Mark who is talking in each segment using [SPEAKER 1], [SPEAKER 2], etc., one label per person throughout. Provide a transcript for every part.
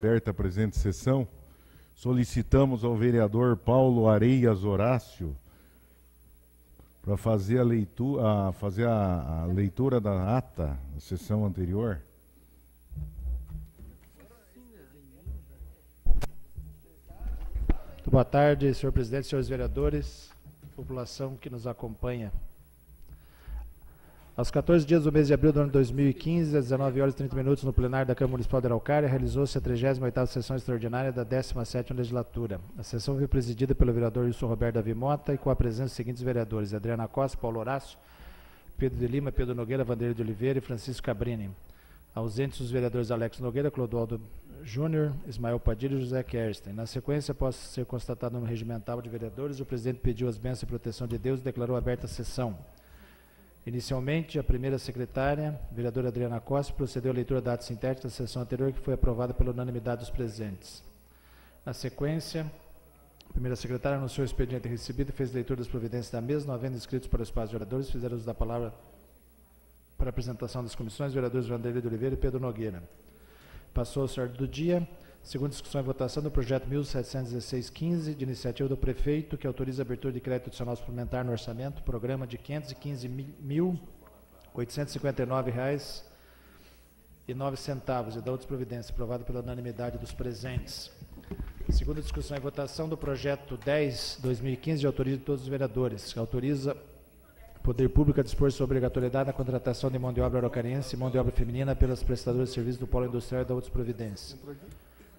[SPEAKER 1] Aberta a presente sessão, solicitamos ao vereador Paulo Areias Horácio para fazer a leitura da ata da sessão anterior.
[SPEAKER 2] Boa tarde, senhor presidente, senhores vereadores, população que nos acompanha. Aos 14 dias do mês de abril do ano de 2015, às 19 horas e 30 minutos, no plenário da Câmara Municipal de Araucária, realizou-se a 38ª sessão extraordinária da 17ª legislatura. A sessão foi presidida pelo vereador Wilson Roberto Davi Mota e com a presença dos seguintes vereadores: Adriana Costa, Paulo Horácio, Pedro de Lima, Pedro Nogueira, Vanderlei de Oliveira e Francisco Cabrini. Ausentes os vereadores Alex Nogueira, Clodoaldo Júnior, Ismael Padilha e José Kersten. Na sequência, após ser constatado no regimental de vereadores, o presidente pediu as bênçãos e proteção de Deus e declarou aberta a sessão. Inicialmente, a primeira secretária, vereadora Adriana Costa, procedeu à leitura da ata sintética da sessão anterior, que foi aprovada pela unanimidade dos presentes. Na sequência, a primeira secretária anunciou o expediente recebido e fez leitura das providências da mesa. Não havendo inscritos para o espaço de vereadores, fizeram uso da palavra para a apresentação das comissões, vereadores Vanderlei de Oliveira e Pedro Nogueira. Passou-se a ordem do dia. Segundo discussão e votação do projeto 1716-15, de iniciativa do prefeito, que autoriza a abertura de crédito adicional suplementar no orçamento, programa de R$ 515.859,09 e da outras providências, aprovado pela unanimidade dos presentes. Segunda discussão e votação do projeto 10/2015, de autoria de todos os vereadores, que autoriza o Poder Público a dispor sobre a obrigatoriedade na contratação de mão de obra araucariense e mão de obra feminina pelas prestadoras de serviços do Polo Industrial e da outras providências.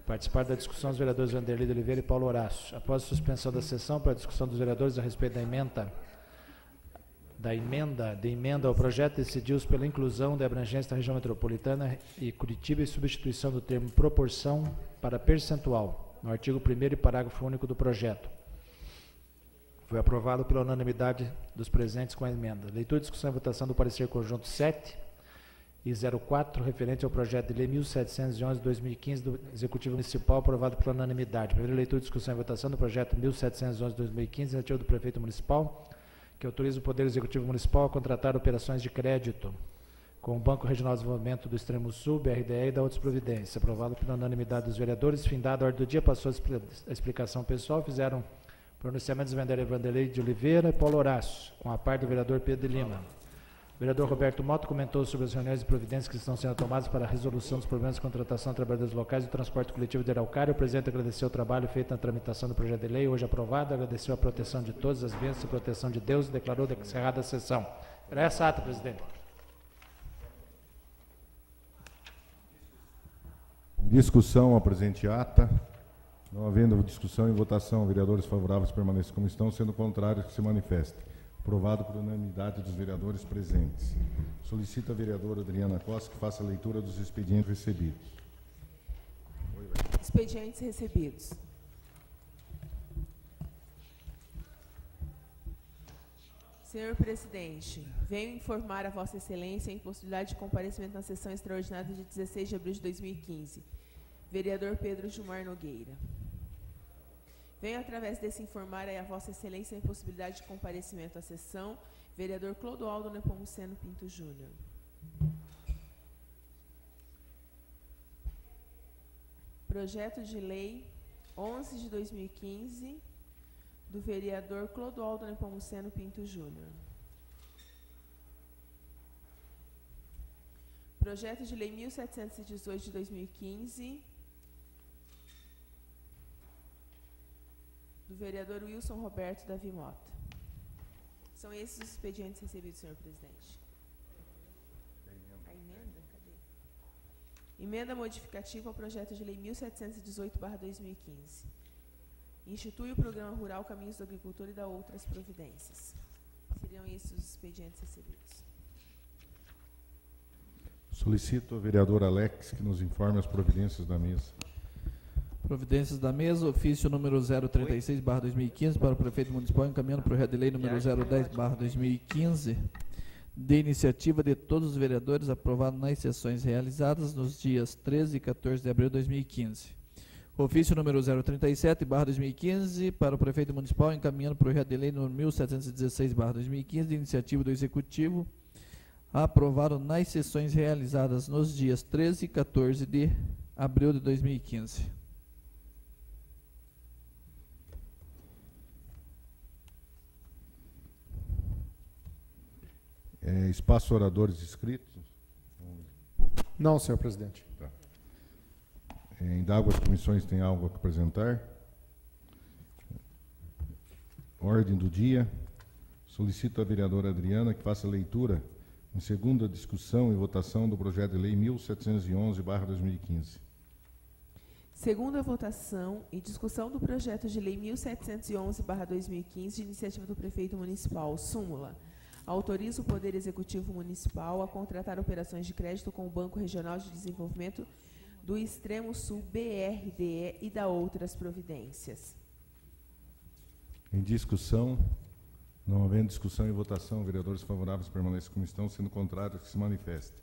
[SPEAKER 2] Participaram da discussão os vereadores Vanderlei de Oliveira e Paulo Horácio. Após a suspensão da sessão para a discussão dos vereadores a respeito da emenda ao projeto, decidiu-se pela inclusão da abrangência da região metropolitana e Curitiba e substituição do termo proporção para percentual no artigo 1º e parágrafo único do projeto. Foi aprovado pela unanimidade dos presentes com a emenda. Leitura, discussão e votação do parecer conjunto 7 e 04, referente ao projeto de lei 1711/2015 do Executivo Municipal, aprovado pela unanimidade. Primeira leitura, discussão e votação do projeto 1711/2015, iniciativa do Prefeito Municipal, que autoriza o Poder Executivo Municipal a contratar operações de crédito com o Banco Regional de Desenvolvimento do Extremo Sul, BRDE e da outras providências. Aprovado pela unanimidade dos vereadores. Findada a ordem do dia, passou a explicação pessoal. Fizeram pronunciamentos Vanderlei de Oliveira e Paulo Horácio, com a parte do vereador Pedro de Lima. O vereador Roberto Mota comentou sobre as reuniões e providências que estão sendo tomadas para a resolução dos problemas de contratação de trabalhadores locais e do transporte coletivo de Araucária. O presidente agradeceu o trabalho feito na tramitação do projeto de lei, hoje aprovado, agradeceu a proteção de todas as bênçãos e proteção de Deus e declarou encerrada a sessão. Era essa a ata, presidente.
[SPEAKER 1] Discussão à presente ata. Não havendo discussão e votação, vereadores favoráveis permaneçam como estão, sendo contrários que se manifestem. Aprovado por unanimidade dos vereadores presentes. Solicito a vereadora Adriana Costa que faça a leitura dos expedientes recebidos.
[SPEAKER 3] Expedientes recebidos. Senhor presidente, venho informar a Vossa Excelência a impossibilidade de comparecimento na sessão extraordinária de 16 de abril de 2015. Vereador Pedro Gilmar Nogueira. Venho, através desse, informar a Vossa Excelência a impossibilidade de comparecimento à sessão. Vereador Clodoaldo Nepomuceno Pinto Júnior. Projeto de Lei 11 de 2015, do vereador Clodoaldo Nepomuceno Pinto Júnior. Projeto de Lei 1718 de 2015, do vereador Wilson Roberto Davi Mota. São esses os expedientes recebidos, senhor presidente. A emenda? Cadê? Emenda modificativa ao projeto de lei 1718/2015. Institui o programa rural Caminhos do Agricultor e da outras providências. Seriam esses os expedientes recebidos.
[SPEAKER 1] Solicito ao vereador Alex que nos informe as providências da mesa.
[SPEAKER 4] Providências da mesa, ofício número 036/2015 para o prefeito municipal, encaminhando o projeto de lei número 010/2015, de iniciativa de todos os vereadores, aprovado nas sessões realizadas nos dias 13 e 14 de abril de 2015. Ofício número 037/2015 para o prefeito municipal, encaminhando o projeto de lei número 1716/2015, de iniciativa do executivo, aprovado nas sessões realizadas nos dias 13 e 14 de abril de 2015.
[SPEAKER 1] Espaço oradores inscritos?
[SPEAKER 5] Não, senhor presidente.
[SPEAKER 1] Tá. Indago as comissões têm algo a apresentar? Ordem do dia. Solicito à vereadora Adriana que faça leitura em segunda discussão e votação do projeto de lei 1711/2015.
[SPEAKER 3] Segunda votação e discussão do projeto de lei 1711/2015, de iniciativa do prefeito municipal. Súmula. Autoriza o Poder Executivo Municipal a contratar operações de crédito com o Banco Regional de Desenvolvimento do Extremo Sul, BRDE, e da outras providências.
[SPEAKER 1] Em discussão, não havendo discussão e votação, vereadores favoráveis permaneçam como estão, sendo contrários que se manifestem.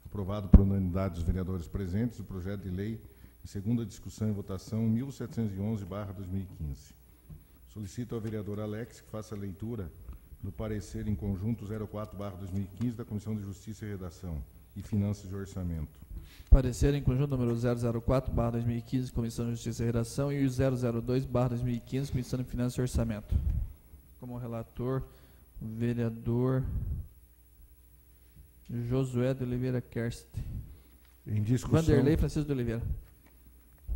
[SPEAKER 1] Aprovado por unanimidade dos vereadores presentes o projeto de lei em segunda discussão e votação 1711/2015. Solicito ao vereador Alex que faça a leitura do parecer em conjunto 04/2015 da Comissão de Justiça e Redação e Finanças e Orçamento.
[SPEAKER 4] Parecer em conjunto número 004/2015, Comissão de Justiça e Redação, e o 002/2015, Comissão de Finanças e Orçamento. Como relator, o vereador Josué de Oliveira Kerst.
[SPEAKER 1] Em discussão,
[SPEAKER 4] Vanderlei Francisco de Oliveira.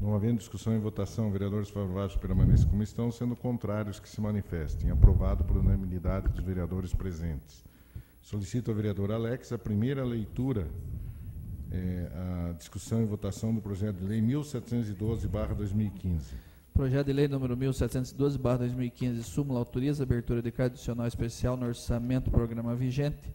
[SPEAKER 1] não havendo discussão e votação, vereadores favoráveis permaneçam como estão, sendo contrários que se manifestem. Aprovado por unanimidade dos vereadores presentes. Solicito ao vereador Alex a primeira leitura, a discussão e votação do projeto de lei 1712/2015.
[SPEAKER 4] Projeto de lei número 1712/2015, súmula autoriza a abertura de crédito adicional especial no orçamento do programa vigente,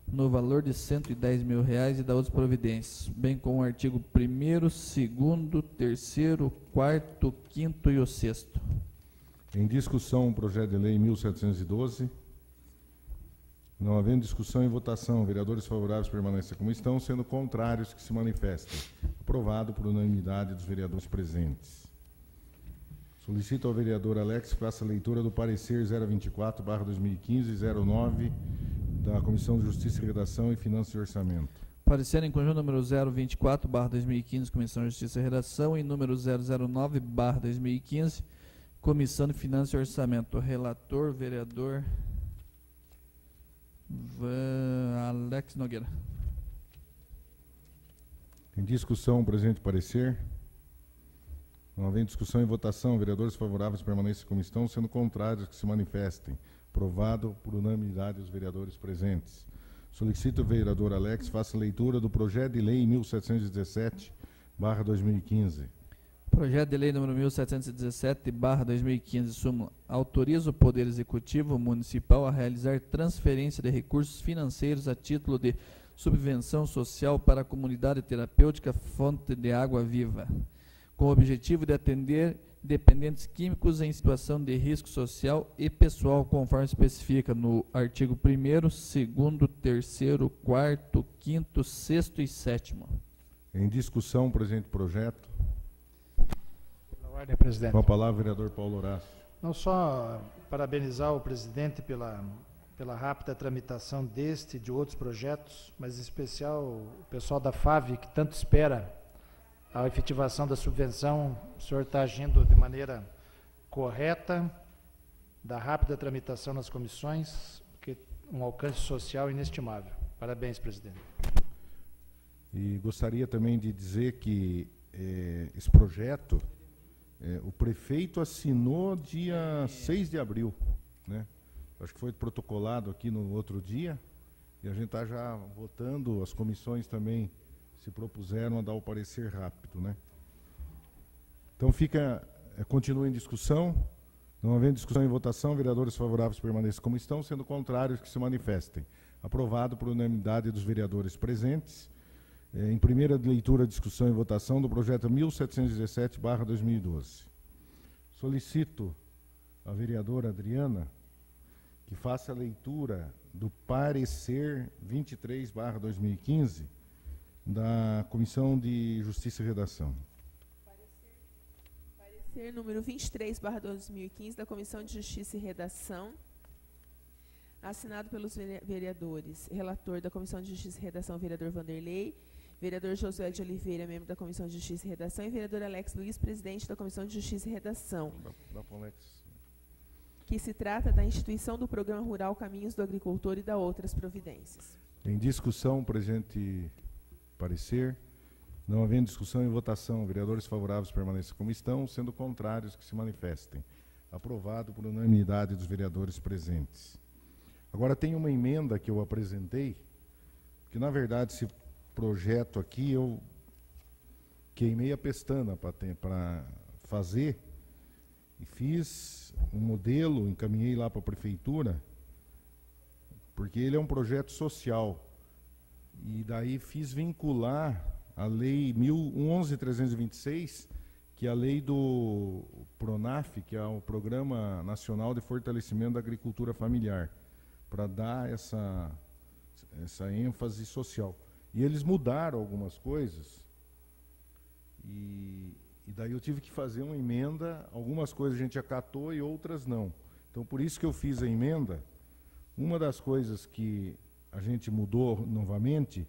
[SPEAKER 4] no valor de R$110 mil e da outras providências, bem como o artigo 1º, 2º, 3º, 4º, 5º e o 6º.
[SPEAKER 1] Em discussão, o projeto de lei 1712. Não havendo discussão e votação, vereadores favoráveis permanecem como estão, sendo contrários que se manifestem. Aprovado por unanimidade dos vereadores presentes. Solicito ao vereador Alex que faça a leitura do parecer 024/2015 e 09 da Comissão de Justiça e Redação e Finanças e Orçamento.
[SPEAKER 4] Parecer em conjunto número 024/2015, Comissão de Justiça e Redação, e número 009/2015, Comissão de Finanças e Orçamento. Relator, vereador Alex Nogueira.
[SPEAKER 1] Em discussão, o presente parecer. Não havendo discussão e votação, vereadores favoráveis permanecem como estão, sendo contrários que se manifestem. Aprovado por unanimidade dos vereadores presentes. Solicito o vereador Alex faça leitura do projeto de lei 1717/2015.
[SPEAKER 4] Projeto de lei número 1717/2015, súmula. Autoriza o Poder Executivo Municipal a realizar transferência de recursos financeiros a título de subvenção social para a comunidade terapêutica Fonte de Água Viva, com o objetivo de atender dependentes químicos em situação de risco social e pessoal, conforme especifica no artigo 1º, 2º, 3º, 4º, 5º, 6º e 7º.
[SPEAKER 1] Em discussão, o presente projeto.
[SPEAKER 2] Pela ordem, presidente.
[SPEAKER 1] Com a palavra, vereador Paulo Horácio.
[SPEAKER 2] Não só parabenizar o presidente pela rápida tramitação deste e de outros projetos, mas em especial o pessoal da FAV, que tanto espera a efetivação da subvenção. O senhor está agindo de maneira correta, da rápida tramitação nas comissões, que um alcance social inestimável. Parabéns, presidente.
[SPEAKER 1] E gostaria também de dizer que esse projeto, o prefeito assinou dia 6 de abril, né? Acho que foi protocolado aqui no outro dia, e a gente está já votando, as comissões também se propuseram a dar o parecer rápido, né? Então continua em discussão. Não havendo discussão e votação, vereadores favoráveis permaneçam como estão, sendo contrários que se manifestem. Aprovado por unanimidade dos vereadores presentes. Em primeira leitura, discussão e votação do projeto 1717/2012. Solicito a vereadora Adriana que faça a leitura do parecer 23/2015 da Comissão de Justiça e Redação.
[SPEAKER 3] Parecer número 23/2015 da Comissão de Justiça e Redação, assinado pelos vereadores. Relator da Comissão de Justiça e Redação, vereador Vanderlei. Vereador Josué de Oliveira, membro da Comissão de Justiça e Redação, e vereador Alex Luiz, presidente da Comissão de Justiça e Redação.
[SPEAKER 1] Dá pro Alex.
[SPEAKER 3] Que se trata da instituição do Programa Rural Caminhos do Agricultor e da outras providências.
[SPEAKER 1] Em discussão, presente parecer. Não havendo discussão e votação, vereadores favoráveis permaneçam como estão, sendo contrários que se manifestem. Aprovado por unanimidade dos vereadores presentes. Agora tem uma emenda que eu apresentei, que na verdade esse projeto aqui eu queimei a pestana para fazer e fiz um modelo, encaminhei lá para a prefeitura, porque ele é um projeto social. E daí fiz vincular a lei 11.326, que é a lei do PRONAF, que é o Programa Nacional de Fortalecimento da Agricultura Familiar, para dar essa ênfase social. E eles mudaram algumas coisas, e daí eu tive que fazer uma emenda, algumas coisas a gente acatou e outras não. Então, por isso que eu fiz a emenda. Uma das coisas que a gente mudou novamente,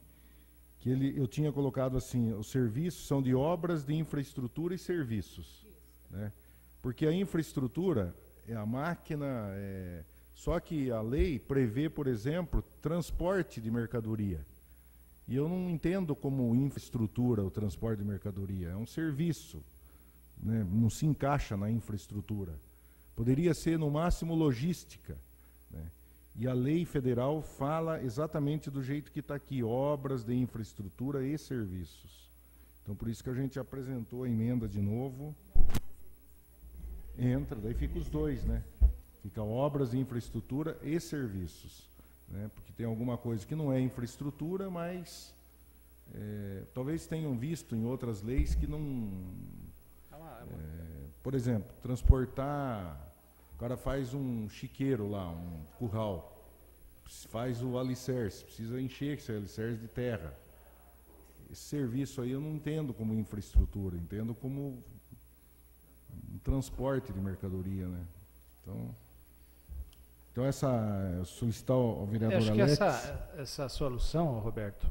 [SPEAKER 1] que eu tinha colocado assim, os serviços são de obras de infraestrutura e serviços, né? Porque a infraestrutura é a máquina, só que a lei prevê, por exemplo, transporte de mercadoria. E eu não entendo como infraestrutura o transporte de mercadoria, é um serviço, né? Não se encaixa na infraestrutura. Poderia ser, no máximo, logística, né? E a lei federal fala exatamente do jeito que está aqui, obras de infraestrutura e serviços. Então, por isso que a gente apresentou a emenda de novo. Entra, daí fica os dois, né? Fica obras de infraestrutura e serviços, né? Porque tem alguma coisa que não é infraestrutura, mas talvez tenham visto em outras leis que não... por exemplo, transportar... O cara faz um chiqueiro lá, um curral, faz o alicerce, precisa encher esse alicerce de terra. Esse serviço aí eu não entendo como infraestrutura, entendo como um transporte de mercadoria, né? Então eu solicitar ao vereador
[SPEAKER 2] Acho
[SPEAKER 1] Alex...
[SPEAKER 2] que essa solução, Roberto,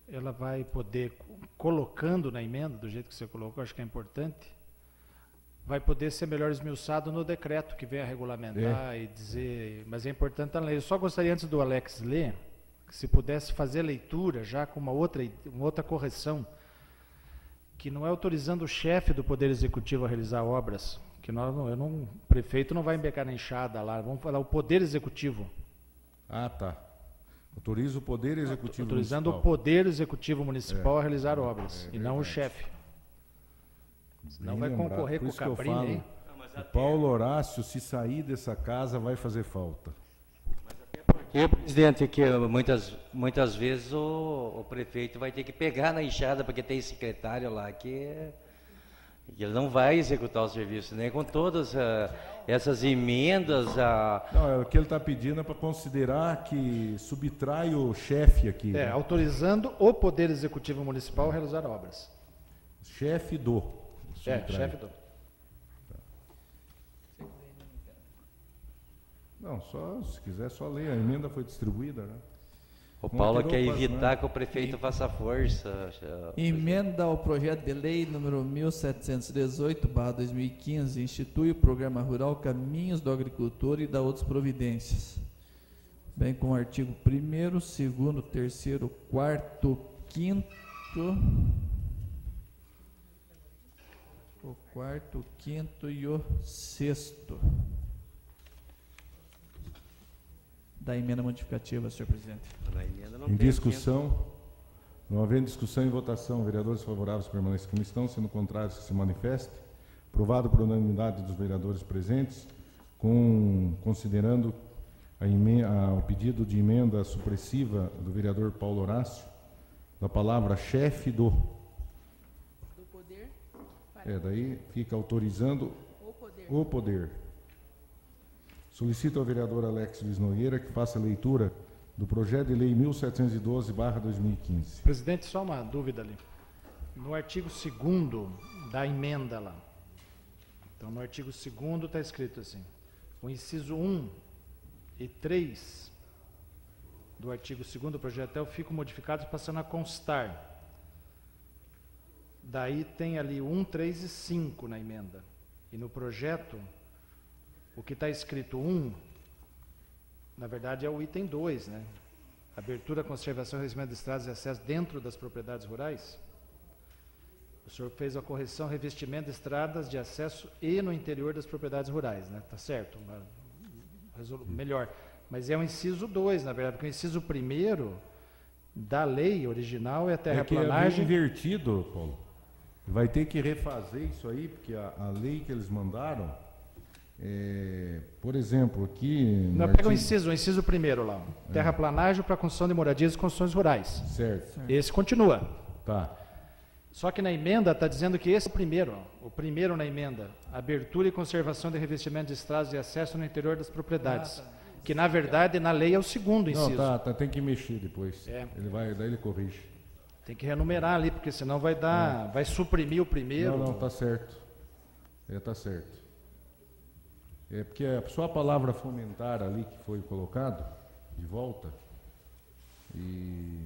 [SPEAKER 2] ela vai poder, colocando na emenda, do jeito que você colocou, acho que é importante, vai poder ser melhor esmiuçado no decreto que vem a regulamentar e dizer, mas é importante a lei. Eu só gostaria, antes do Alex ler, que se pudesse fazer a leitura já com uma outra correção, que não é autorizando o chefe do Poder Executivo a realizar obras, que o prefeito não vai embecar na enxada lá, vamos falar o Poder Executivo.
[SPEAKER 1] Ah, tá. Autoriza o Poder Executivo
[SPEAKER 2] autorizando
[SPEAKER 1] Municipal.
[SPEAKER 2] o Poder Executivo Municipal a realizar obras, e não o chefe. Não vai concorrer com o Cabrini, hein?
[SPEAKER 1] O Paulo Horácio, se sair dessa casa, vai fazer falta.
[SPEAKER 6] Porque, presidente, que muitas vezes o prefeito vai ter que pegar na enxada, porque tem secretário lá que ele não vai executar o serviço, né? Com todas essas emendas...
[SPEAKER 1] Não, o que ele está pedindo é para considerar que subtrai o chefe aqui. Né?
[SPEAKER 2] Autorizando o Poder Executivo Municipal a realizar obras.
[SPEAKER 1] Chefe do...
[SPEAKER 2] chefe do...
[SPEAKER 1] Não, se quiser só ler, a emenda foi distribuída, né?
[SPEAKER 6] O Paulo quer evitar que o prefeito faça força.
[SPEAKER 4] Emenda ao projeto de lei número 1718/2015, institui o Programa Rural Caminhos do Agricultor e da outras providências. Bem com o artigo 1º, 2º, 3º, 4º, 5º... O 4º, 5º e o 6º da emenda modificativa, senhor presidente.
[SPEAKER 1] Em discussão, não havendo discussão e votação, vereadores favoráveis permaneçam como estão, sendo contrários que se manifeste. Aprovado por unanimidade dos vereadores presentes, considerando o pedido de emenda supressiva do vereador Paulo Horácio, da palavra chefe do
[SPEAKER 3] poder.
[SPEAKER 1] Daí fica autorizando o poder. Solicito ao vereador Alex Luiz Nogueira que faça a leitura do projeto de lei 1712/2015.
[SPEAKER 2] Presidente, só uma dúvida ali. No artigo 2º da emenda lá. Então, no artigo 2º está escrito assim: o inciso 1 e 3 do artigo 2º do projeto ficam modificados, passando a constar Daí tem ali 1, 3 e 5 na emenda. E no projeto, o que está escrito 1, na verdade é o item 2, né? Abertura, conservação e revestimento de estradas e acesso dentro das propriedades rurais. O senhor fez a correção, revestimento de estradas de acesso e no interior das propriedades rurais, né? Tá certo, melhor. Mas é o inciso 2, na verdade, porque o inciso 1º da lei original é a terraplanagem.
[SPEAKER 1] É invertido, Paulo. Vai ter que refazer isso aí, porque a lei que eles mandaram, por exemplo, aqui...
[SPEAKER 2] Não, pega o inciso 1º lá. Terraplanagem para construção de moradias e construções rurais.
[SPEAKER 1] Certo.
[SPEAKER 2] Esse continua.
[SPEAKER 1] Tá.
[SPEAKER 2] Só que na emenda está dizendo que esse é o primeiro. Ó, o primeiro na emenda. Abertura e conservação de revestimento de estradas de acesso no interior das propriedades. Que na verdade na lei é o segundo inciso.
[SPEAKER 1] Não, tem que mexer depois. Daí ele corrige.
[SPEAKER 2] Tem que renumerar ali, porque senão vai dar, vai suprimir o primeiro.
[SPEAKER 1] Não, tá certo. Tá certo. Porque só a palavra fomentar ali que foi colocado de volta e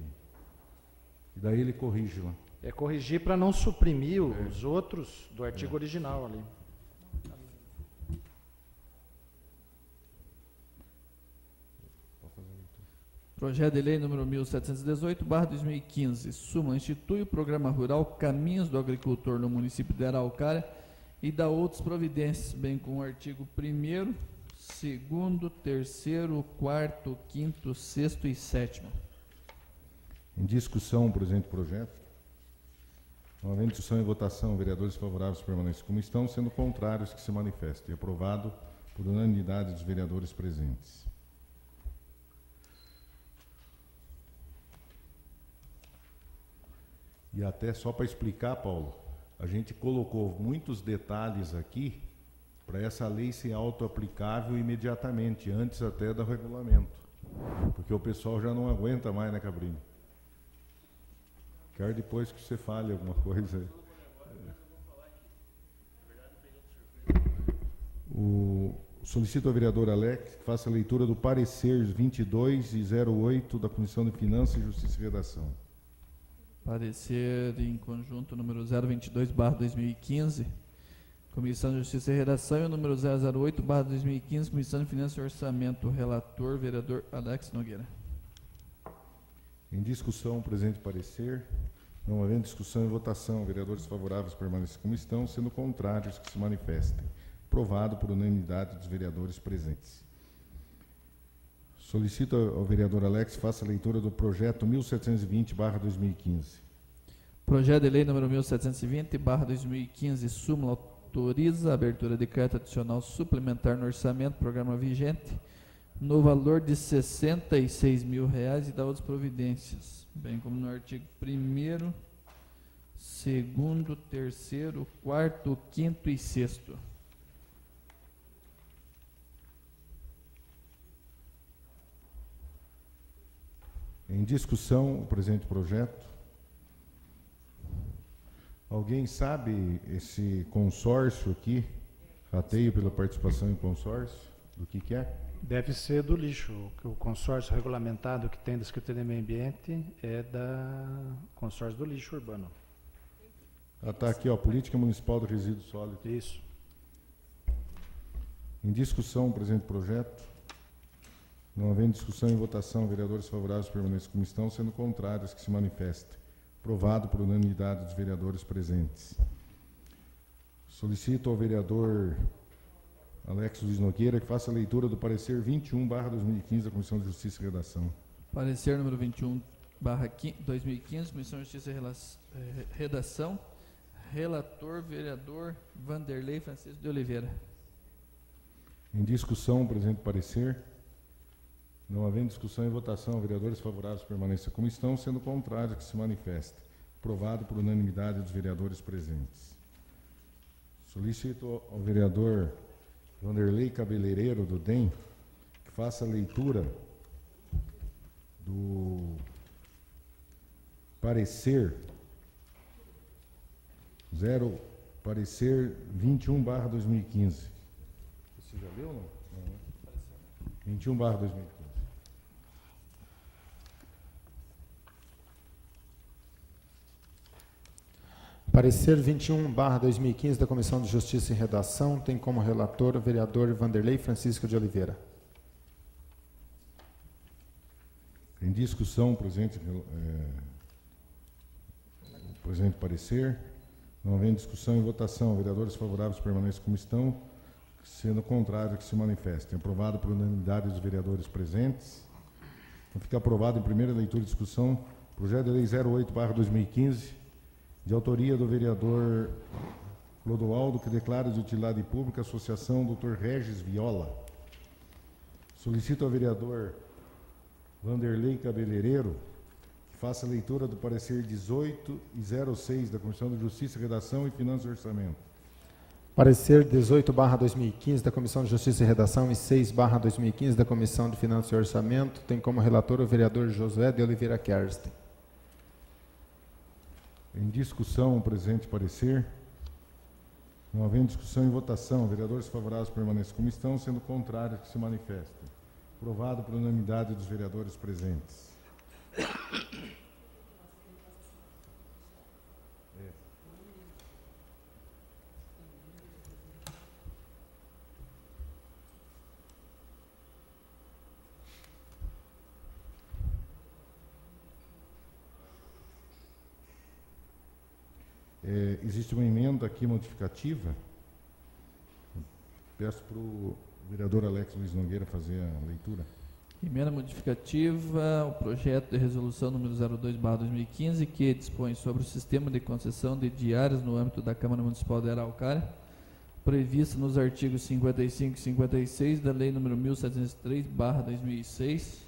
[SPEAKER 1] daí ele corrige lá.
[SPEAKER 2] É corrigir para não suprimir os outros do artigo original ali.
[SPEAKER 4] Projeto de Lei número 1718/2015. Súmula institui o Programa Rural Caminhos do Agricultor no município de Araucária e dá outras providências, bem como o artigo 1º, 2º, 3º, 4º, 5º, 6º e 7º.
[SPEAKER 1] Em discussão, o presente projeto. Não havendo discussão e votação, vereadores favoráveis permanecem como estão, sendo contrários que se manifestem. Aprovado por unanimidade dos vereadores presentes. E até só para explicar, Paulo, a gente colocou muitos detalhes aqui para essa lei ser auto-aplicável imediatamente, antes até do regulamento. Porque o pessoal já não aguenta mais, né, Cabrinho? Quero depois que você fale alguma coisa aí. Solicito ao vereador Alex que faça a leitura do parecer 22 e 08 da Comissão de Finanças, Justiça e Redação.
[SPEAKER 4] Parecer em conjunto número 022/2015, Comissão de Justiça e Redação, e o número 008/2015, Comissão de Finanças e Orçamento. Relator, vereador Alex Nogueira.
[SPEAKER 1] Em discussão, o presente parecer. Não havendo discussão e votação, vereadores favoráveis permanecem como estão, sendo contrários que se manifestem. Aprovado por unanimidade dos vereadores presentes. Solicito ao vereador Alex faça a leitura do projeto 1720/2015.
[SPEAKER 4] Projeto de Lei número 1720/2015, súmula autoriza a abertura de crédito adicional suplementar no orçamento, programa vigente, no valor de R$ 66.000 e dá outras providências, bem como no artigo 1º, 2º, 3º, 4º, 5º e 6º.
[SPEAKER 1] Em discussão, o presente projeto. Alguém sabe esse consórcio aqui, rateio pela participação em consórcio, do que é?
[SPEAKER 2] Deve ser do lixo. O consórcio regulamentado que tem da Secretaria do Meio Ambiente é da consórcio do lixo urbano.
[SPEAKER 1] Está aqui, ó, Política Municipal do Resíduo Sólido.
[SPEAKER 2] Isso.
[SPEAKER 1] Em discussão, o presente projeto. Não havendo discussão e votação, vereadores favoráveis permanecem como estão, sendo contrários que se manifestem. Aprovado por unanimidade dos vereadores presentes. Solicito ao vereador Alex Luiz Nogueira que faça a leitura do parecer 21/2015 da Comissão de Justiça e Redação.
[SPEAKER 4] Parecer número 21/2015, Comissão de Justiça e Redação. Relator, vereador Vanderlei Francisco de Oliveira.
[SPEAKER 1] Em discussão, o presente parecer. Não havendo discussão e votação, vereadores favoráveis permaneçam como estão, sendo contrários que se manifestem. Aprovado por unanimidade dos vereadores presentes. Solicito ao vereador Vanderlei Cabeleireiro, do DEM, que faça a leitura do parecer 21/2015. Você já leu ou não? Não, né? 21/2015.
[SPEAKER 5] Parecer 21/2015 da Comissão de Justiça e Redação tem como relator o vereador Vanderlei Francisco de Oliveira.
[SPEAKER 1] Em discussão, o presente parecer. Não havendo discussão e votação, vereadores favoráveis permaneçam como estão, sendo contrário que se manifestem. Aprovado por unanimidade dos vereadores presentes. Então, fica aprovado em primeira leitura e discussão projeto de lei 08/2015, de autoria do vereador Clodoaldo, que declara de utilidade pública a associação Dr. Regis Viola. Solicito ao vereador Vanderlei Cabeleireiro que faça a leitura do parecer 18 e 06 da Comissão de Justiça, Redação e Finanças e Orçamento.
[SPEAKER 5] Parecer 18/2015 da Comissão de Justiça e Redação e 6/2015 da Comissão de Finanças e Orçamento tem como relator o vereador Josué de Oliveira Kersten.
[SPEAKER 1] Em discussão, o presente parecer. Não havendo discussão e votação, vereadores favoráveis permaneçam como estão, sendo contrários que se manifestem. Aprovado por unanimidade dos vereadores presentes. Existe uma emenda aqui modificativa. Peço para o vereador Alex Luiz Nogueira fazer a leitura.
[SPEAKER 4] Emenda modificativa, o projeto de resolução número 02/2015, que dispõe sobre o sistema de concessão de diárias no âmbito da Câmara Municipal de Araucária, previsto nos artigos 55 e 56 da Lei número 1703/2006,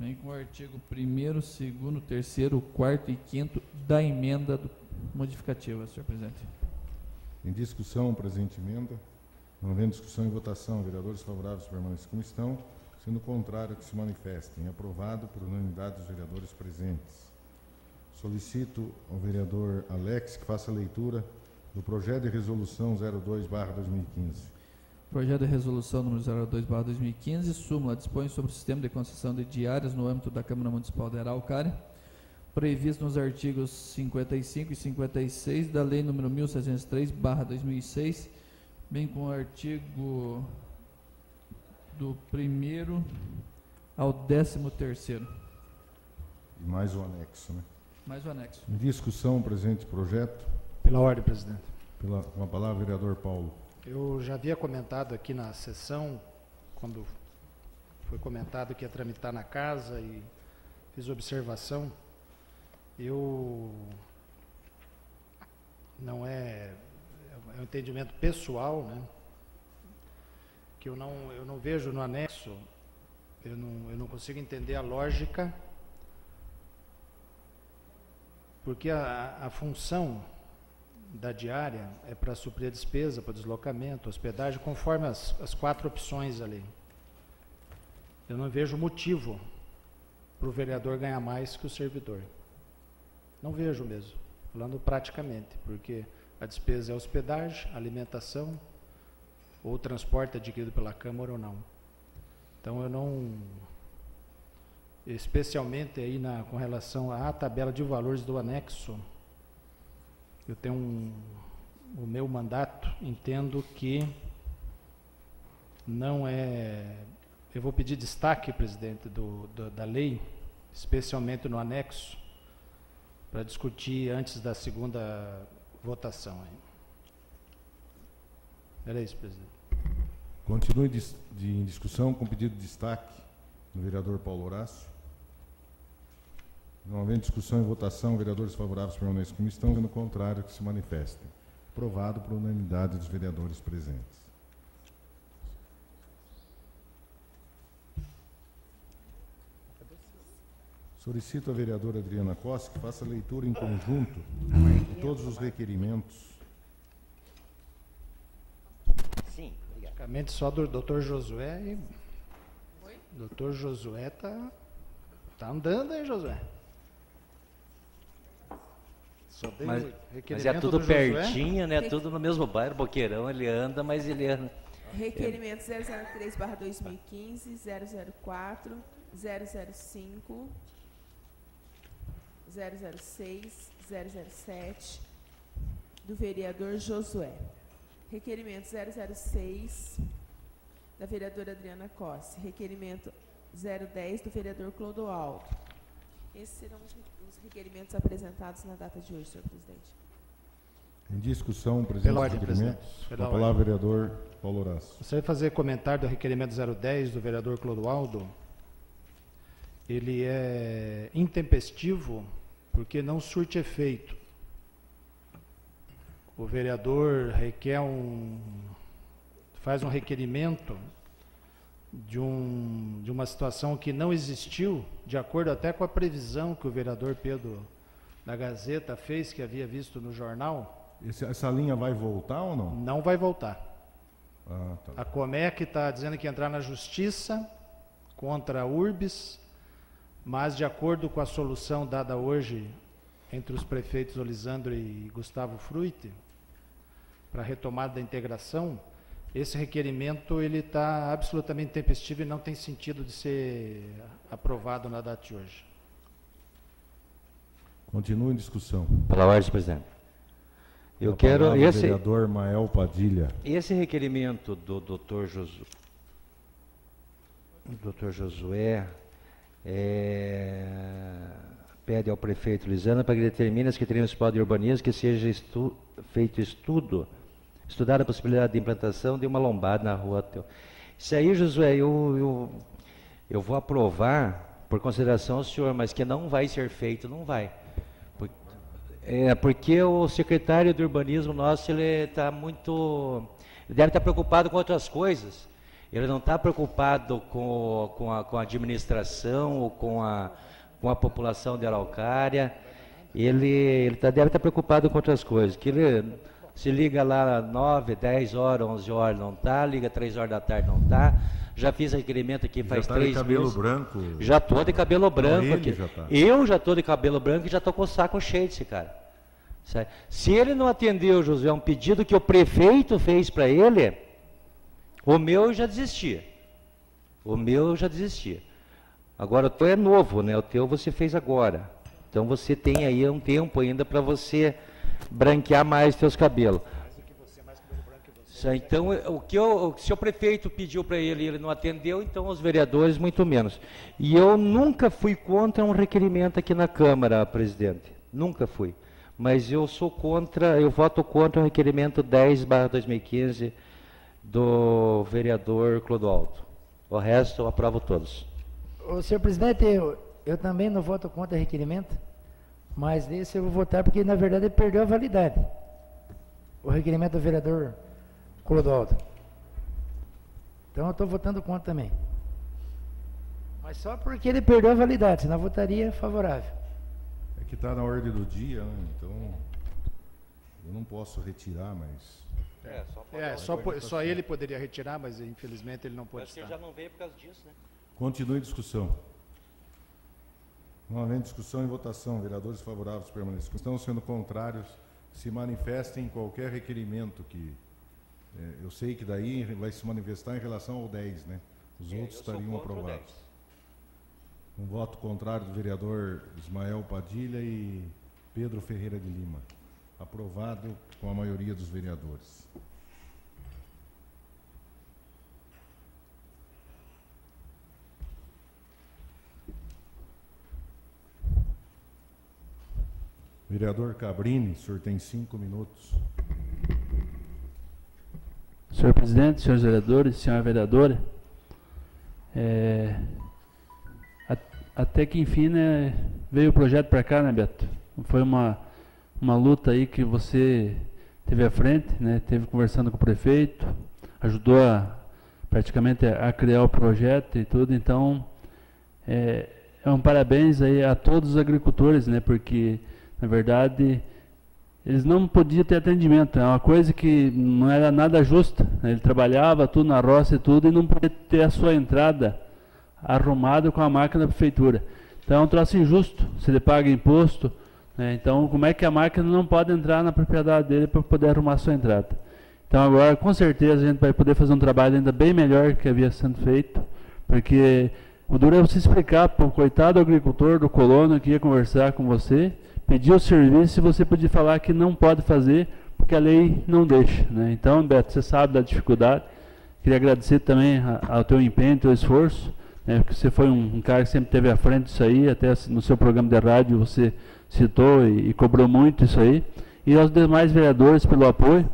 [SPEAKER 4] vem com o artigo 1º, 2º, 3º, 4º e 5º da emenda modificativa, senhor presidente.
[SPEAKER 1] Em discussão, a presente emenda. Não havendo discussão e votação, vereadores favoráveis permanecem como estão, sendo contrário que se manifestem. Aprovado por unanimidade dos vereadores presentes. Solicito ao vereador Alex que faça a leitura do projeto de resolução 02/2015.
[SPEAKER 4] Projeto de resolução número 02/2015, súmula dispõe sobre o sistema de concessão de diárias no âmbito da Câmara Municipal de Araucária, previsto nos artigos 55 e 56 da Lei número 1703/2006, bem com o artigo do 1º ao 13º.
[SPEAKER 1] E mais o anexo, né?
[SPEAKER 4] Mais o anexo.
[SPEAKER 1] Em discussão, o presente projeto.
[SPEAKER 2] Pela ordem, presidente.
[SPEAKER 1] Com a palavra, vereador Paulo.
[SPEAKER 2] Eu já havia comentado aqui na sessão, quando foi comentado que ia tramitar na casa e fiz observação. Não é um entendimento pessoal, né? Que eu não vejo no anexo, eu não consigo entender a lógica, porque a função da diária é para suprir a despesa, para deslocamento, hospedagem, conforme as 4 opções ali. Eu não vejo motivo para o vereador ganhar mais que o servidor. Não vejo mesmo, falando praticamente, porque a despesa é hospedagem, alimentação, ou transporte adquirido pela Câmara ou não. Então eu não, especialmente aí com relação à tabela de valores do anexo, eu tenho o meu mandato, entendo que não é, eu vou pedir destaque, presidente, da lei, especialmente no anexo, para discutir antes da segunda votação. Era isso, presidente.
[SPEAKER 1] Continue em discussão com pedido de destaque do vereador Paulo Horácio. Não havendo discussão e votação, vereadores favoráveis permanecem como estão, sendo contrário que se manifestem. Aprovado por unanimidade dos vereadores presentes. Solicito à vereadora Adriana Costa que faça a leitura em conjunto de todos os requerimentos.
[SPEAKER 6] Sim, obrigado.
[SPEAKER 2] Praticamente só do Dr. Josué. Oi? Dr. Josué tá andando, hein, Josué? Só tem
[SPEAKER 6] Mas
[SPEAKER 2] requerimento
[SPEAKER 6] é tudo
[SPEAKER 2] do Josué?
[SPEAKER 6] pertinho, né? Tudo no mesmo bairro, Boqueirão, ele anda, mas ele anda.
[SPEAKER 3] Requerimento 003/2015, 004, 005, 006, 007, do vereador Josué. Requerimento 006, da vereadora Adriana Cosse. Requerimento 010, do vereador Clodoaldo. Esses serão os requerimentos apresentados na data de hoje, senhor presidente.
[SPEAKER 1] Em discussão, presidente,
[SPEAKER 2] Pela ordem,
[SPEAKER 1] requerimentos.
[SPEAKER 2] presidente.
[SPEAKER 1] Com
[SPEAKER 2] Pela
[SPEAKER 1] a palavra, vereador Paulo Horácio.
[SPEAKER 2] Gostaria de fazer comentário do requerimento 010 do vereador Clodoaldo. Ele é intempestivo porque não surte efeito. O vereador faz um requerimento de uma situação que não existiu, de acordo até com a previsão que o vereador Pedro da Gazeta fez, que havia visto no jornal.
[SPEAKER 1] Essa linha vai voltar ou não?
[SPEAKER 2] Não vai voltar.
[SPEAKER 1] Ah, tá.
[SPEAKER 2] A Comec está dizendo que entrar na justiça contra a Urbis, mas de acordo com a solução dada hoje entre os prefeitos Olisandro e Gustavo Frutti, para a retomada da integração, esse requerimento ele está absolutamente tempestivo e não tem sentido de ser aprovado na data de hoje.
[SPEAKER 1] Continua em discussão.
[SPEAKER 6] Pela ordem, presidente. Eu
[SPEAKER 1] A
[SPEAKER 6] quero
[SPEAKER 1] palavra, vereador Mael Padilha.
[SPEAKER 6] esse requerimento do Dr. Josué pede ao prefeito Lisandro para que determine as criterias municipal de urbanismo que seja feito estudar a possibilidade de implantação de uma lombada na rua. Isso aí, Josué, eu vou aprovar por consideração ao senhor, mas que não vai ser feito, não vai. Porque o secretário de urbanismo nosso, ele deve estar preocupado com outras coisas. Ele não está preocupado com a administração ou com a população de Araucária. Ele deve estar preocupado com outras coisas. Que ele se liga lá 9, 10 horas, 11 horas, não está. Liga 3 horas da tarde, não está. Já fiz requerimento aqui faz 3 meses.
[SPEAKER 1] Já está de cabelo branco?
[SPEAKER 6] Já estou de cabelo branco
[SPEAKER 1] não,
[SPEAKER 6] aqui.
[SPEAKER 1] Já tá.
[SPEAKER 6] Eu já estou de cabelo branco e já estou com o saco cheio desse cara. Se ele não atendeu, Josué, um pedido que o prefeito fez para ele, o meu eu já desistia. Agora o teu é novo, né? O teu você fez agora. Então você tem aí um tempo ainda para você branquear mais teus cabelos. Então, se o prefeito pediu para ele e ele não atendeu, então os vereadores muito menos. E eu nunca fui contra um requerimento aqui na Câmara, presidente. Nunca fui. Mas eu voto contra o requerimento 10/2015 do vereador Clodoaldo. O resto eu aprovo todos.
[SPEAKER 7] Senhor presidente, eu também não voto contra o requerimento, mas nesse eu vou votar porque, na verdade, ele perdeu a validade. O requerimento do vereador Clodoaldo. Então eu estou votando contra também. Mas só porque ele perdeu a validade, senão eu votaria favorável.
[SPEAKER 1] É que está na ordem do dia, né? Então eu não posso retirar, mas...
[SPEAKER 2] Só ele poderia retirar, mas infelizmente ele não pode estar.
[SPEAKER 6] Ele já não veio por causa disso, né?
[SPEAKER 1] Continue em discussão. Não havendo discussão e votação, vereadores favoráveis permaneçam. Estão sendo contrários, se manifestem em qualquer requerimento que... eu sei que daí vai se manifestar em relação ao 10, né? Os outros estariam aprovados. Um voto contrário do vereador Ismael Padilha e Pedro Ferreira de Lima. Aprovado com a maioria dos vereadores. Vereador Cabrini, o senhor tem 5 minutos.
[SPEAKER 8] Senhor presidente, senhores vereadores, senhora vereadora, até que enfim, né, veio o projeto para cá, né, Beto? Foi uma luta aí que você teve à frente, né, teve conversando com o prefeito, ajudou praticamente a criar o projeto e tudo, então é um parabéns aí a todos os agricultores, né, porque na verdade eles não podiam ter atendimento, é uma coisa que não era nada justa, né? Ele trabalhava tudo na roça e tudo e não podia ter a sua entrada arrumada com a máquina da prefeitura. Então é um troço injusto, se ele paga imposto, né? Então como é que a máquina não pode entrar na propriedade dele para poder arrumar a sua entrada? Então agora com certeza a gente vai poder fazer um trabalho ainda bem melhor que havia sendo feito, porque o duro é você explicar para o coitado agricultor do colono que ia conversar com você, pedir o serviço e você podia falar que não pode fazer porque a lei não deixa, né? Então, Beto, você sabe da dificuldade. Queria agradecer também ao teu empenho, teu esforço, né? Porque você foi um cara que sempre esteve à frente disso aí, até no seu programa de rádio você citou e cobrou muito isso aí. E aos demais vereadores pelo apoio.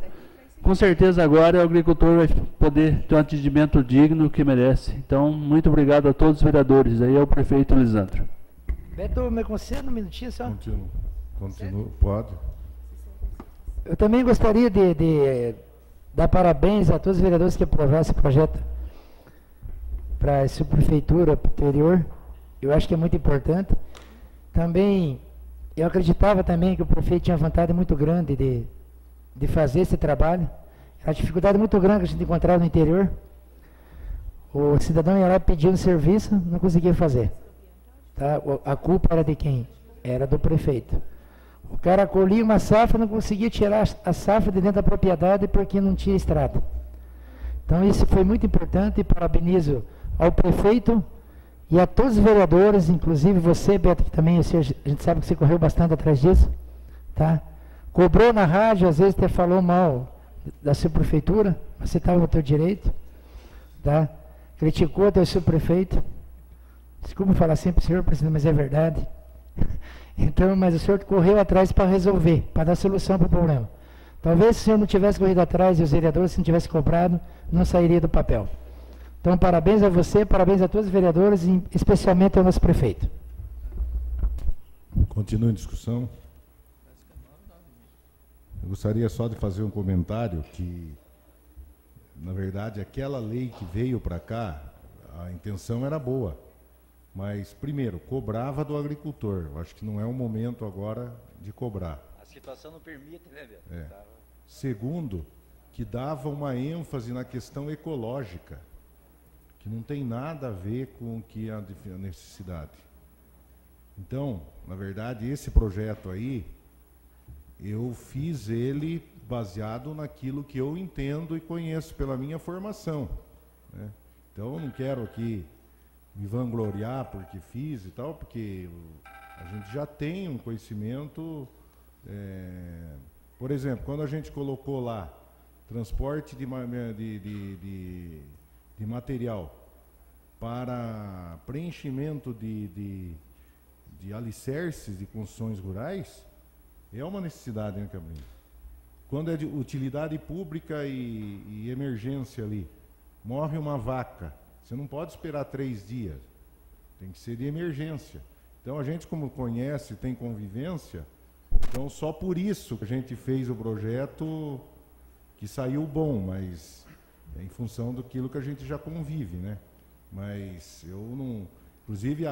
[SPEAKER 8] Com certeza agora o agricultor vai poder ter um atendimento digno que merece. Então, muito obrigado a todos os vereadores, aí ao prefeito Lisandro.
[SPEAKER 7] Beto, me concede um minutinho só?
[SPEAKER 1] Continua, pode.
[SPEAKER 7] Eu também gostaria de dar parabéns a todos os vereadores que aprovaram esse projeto para a subprefeitura interior. Eu acho que é muito importante. Também, eu acreditava também que o prefeito tinha vontade muito grande de fazer esse trabalho. A dificuldade muito grande que a gente encontrava no interior. O cidadão ia lá pedir um serviço, não conseguia fazer. Tá? A culpa era de quem? Era do prefeito. O cara colhia uma safra, não conseguia tirar a safra de dentro da propriedade porque não tinha estrada. Então isso foi muito importante e parabenizo ao prefeito e a todos os vereadores, inclusive você, Beto, que também a gente sabe que você correu bastante atrás disso, tá? Cobrou na rádio, às vezes até falou mal da subprefeitura, mas você estava no teu direito, tá? Criticou até o subprefeito. Desculpa falar sempre, senhor presidente, mas é verdade. Então, mas o senhor correu atrás para resolver, para dar solução para o problema. Talvez se o senhor não tivesse corrido atrás e os vereadores, se não tivesse cobrado, não sairia do papel. Então, parabéns a você, parabéns a todos os vereadores e especialmente ao nosso prefeito.
[SPEAKER 1] Continua em discussão. Eu gostaria só de fazer um comentário que, na verdade, aquela lei que veio para cá, a intenção era boa. Mas, primeiro, cobrava do agricultor. Eu acho que não é o momento agora de cobrar.
[SPEAKER 6] A situação não permite, né, Beto?
[SPEAKER 1] É. Segundo, que dava uma ênfase na questão ecológica, que não tem nada a ver com o que a necessidade. Então, na verdade, esse projeto aí, eu fiz ele baseado naquilo que eu entendo e conheço pela minha formação, né? Então, eu não quero aqui me vangloriar porque fiz e tal, porque a gente já tem um conhecimento. Por exemplo, quando a gente colocou lá transporte de material para preenchimento de alicerces de construções rurais, é uma necessidade, né, Cabrinho? Quando é de utilidade pública e emergência ali, morre uma vaca, você não pode esperar 3 dias, tem que ser de emergência. Então a gente, como conhece, tem convivência, então só por isso que a gente fez o projeto que saiu bom, mas é em função daquilo que a gente já convive, né? Mas eu não... Inclusive,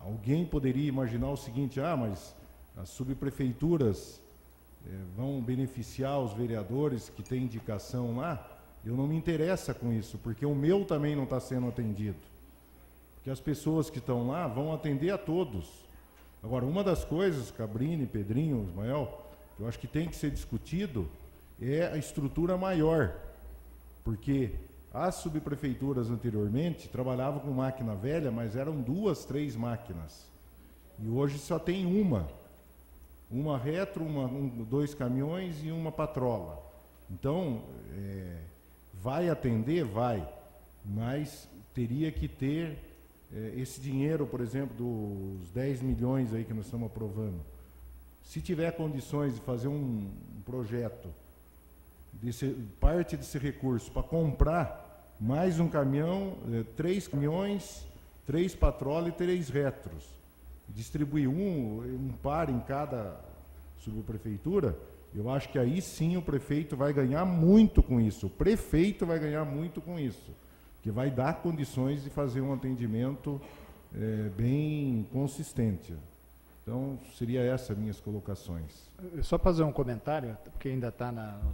[SPEAKER 1] alguém poderia imaginar o seguinte, mas as subprefeituras vão beneficiar os vereadores que têm indicação lá. Eu não me interessa com isso, porque o meu também não está sendo atendido. Porque as pessoas que estão lá vão atender a todos. Agora, uma das coisas, Cabrini, Pedrinho, Ismael, que eu acho que tem que ser discutido é a estrutura maior. Porque as subprefeituras anteriormente trabalhavam com máquina velha, mas eram 2, 3 máquinas. E hoje só tem uma retro, 2 caminhões e uma patrola. Então, vai atender? Vai, mas teria que ter esse dinheiro, por exemplo, dos 10 milhões aí que nós estamos aprovando. Se tiver condições de fazer um projeto, parte desse recurso para comprar mais um caminhão, 3 caminhões, 3 patrolas e 3 retros, distribuir um par em cada subprefeitura, eu acho que aí sim o prefeito vai ganhar muito com isso. O prefeito vai ganhar muito com isso, que vai dar condições de fazer um atendimento bem consistente. Então, seria essas minhas colocações.
[SPEAKER 2] Só fazer um comentário, porque ainda está no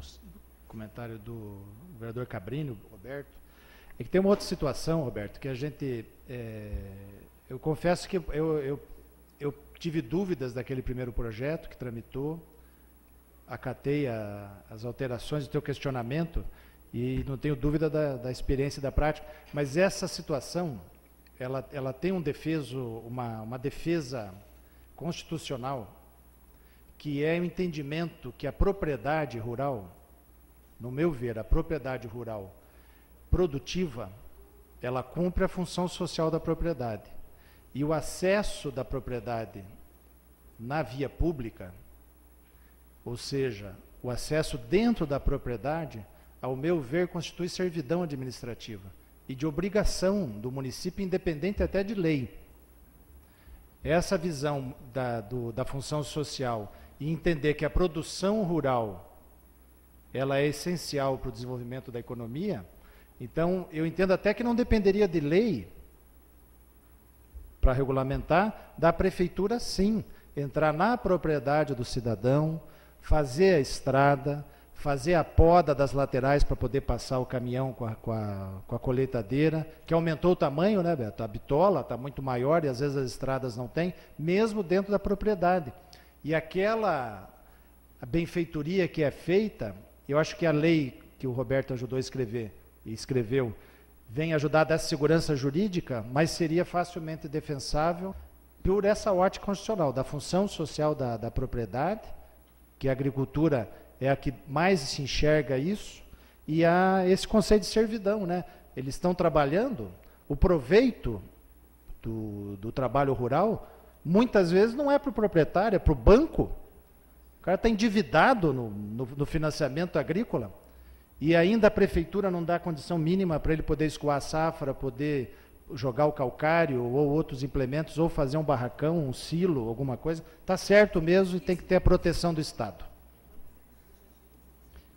[SPEAKER 2] comentário do vereador Cabrini, Roberto. É que tem uma outra situação, Roberto, que a gente... eu confesso que eu tive dúvidas daquele primeiro projeto que tramitou, acatei as alterações do teu questionamento e não tenho dúvida da experiência e da prática, mas essa situação, ela tem uma defesa constitucional que é o entendimento que a propriedade rural, no meu ver, a propriedade rural produtiva, ela cumpre a função social da propriedade. E o acesso da propriedade na via pública, ou seja, o acesso dentro da propriedade, ao meu ver, constitui servidão administrativa e de obrigação do município, independente até de lei. Essa visão da função social e entender que a produção rural ela é essencial para o desenvolvimento da economia, então eu entendo até que não dependeria de lei para regulamentar, da prefeitura sim, entrar na propriedade do cidadão, fazer a estrada, fazer a poda das laterais para poder passar o caminhão com a colheitadeira, que aumentou o tamanho, né, Beto? A bitola está muito maior e às vezes as estradas não têm, mesmo dentro da propriedade. E aquela benfeitoria que é feita, eu acho que a lei que o Roberto ajudou a escrever, e escreveu, vem ajudar a dar segurança jurídica, mas seria facilmente defensável por essa ótica constitucional, da função social da propriedade, que a agricultura é a que mais se enxerga isso, e há esse conceito de servidão, né? Eles estão trabalhando, o proveito do trabalho rural, muitas vezes não é para o proprietário, é para o banco. O cara está endividado no financiamento agrícola, e ainda a prefeitura não dá condição mínima para ele poder escoar a safra, poder jogar o calcário ou outros implementos, ou fazer um barracão, um silo, alguma coisa. Está certo mesmo e tem que ter a proteção do Estado.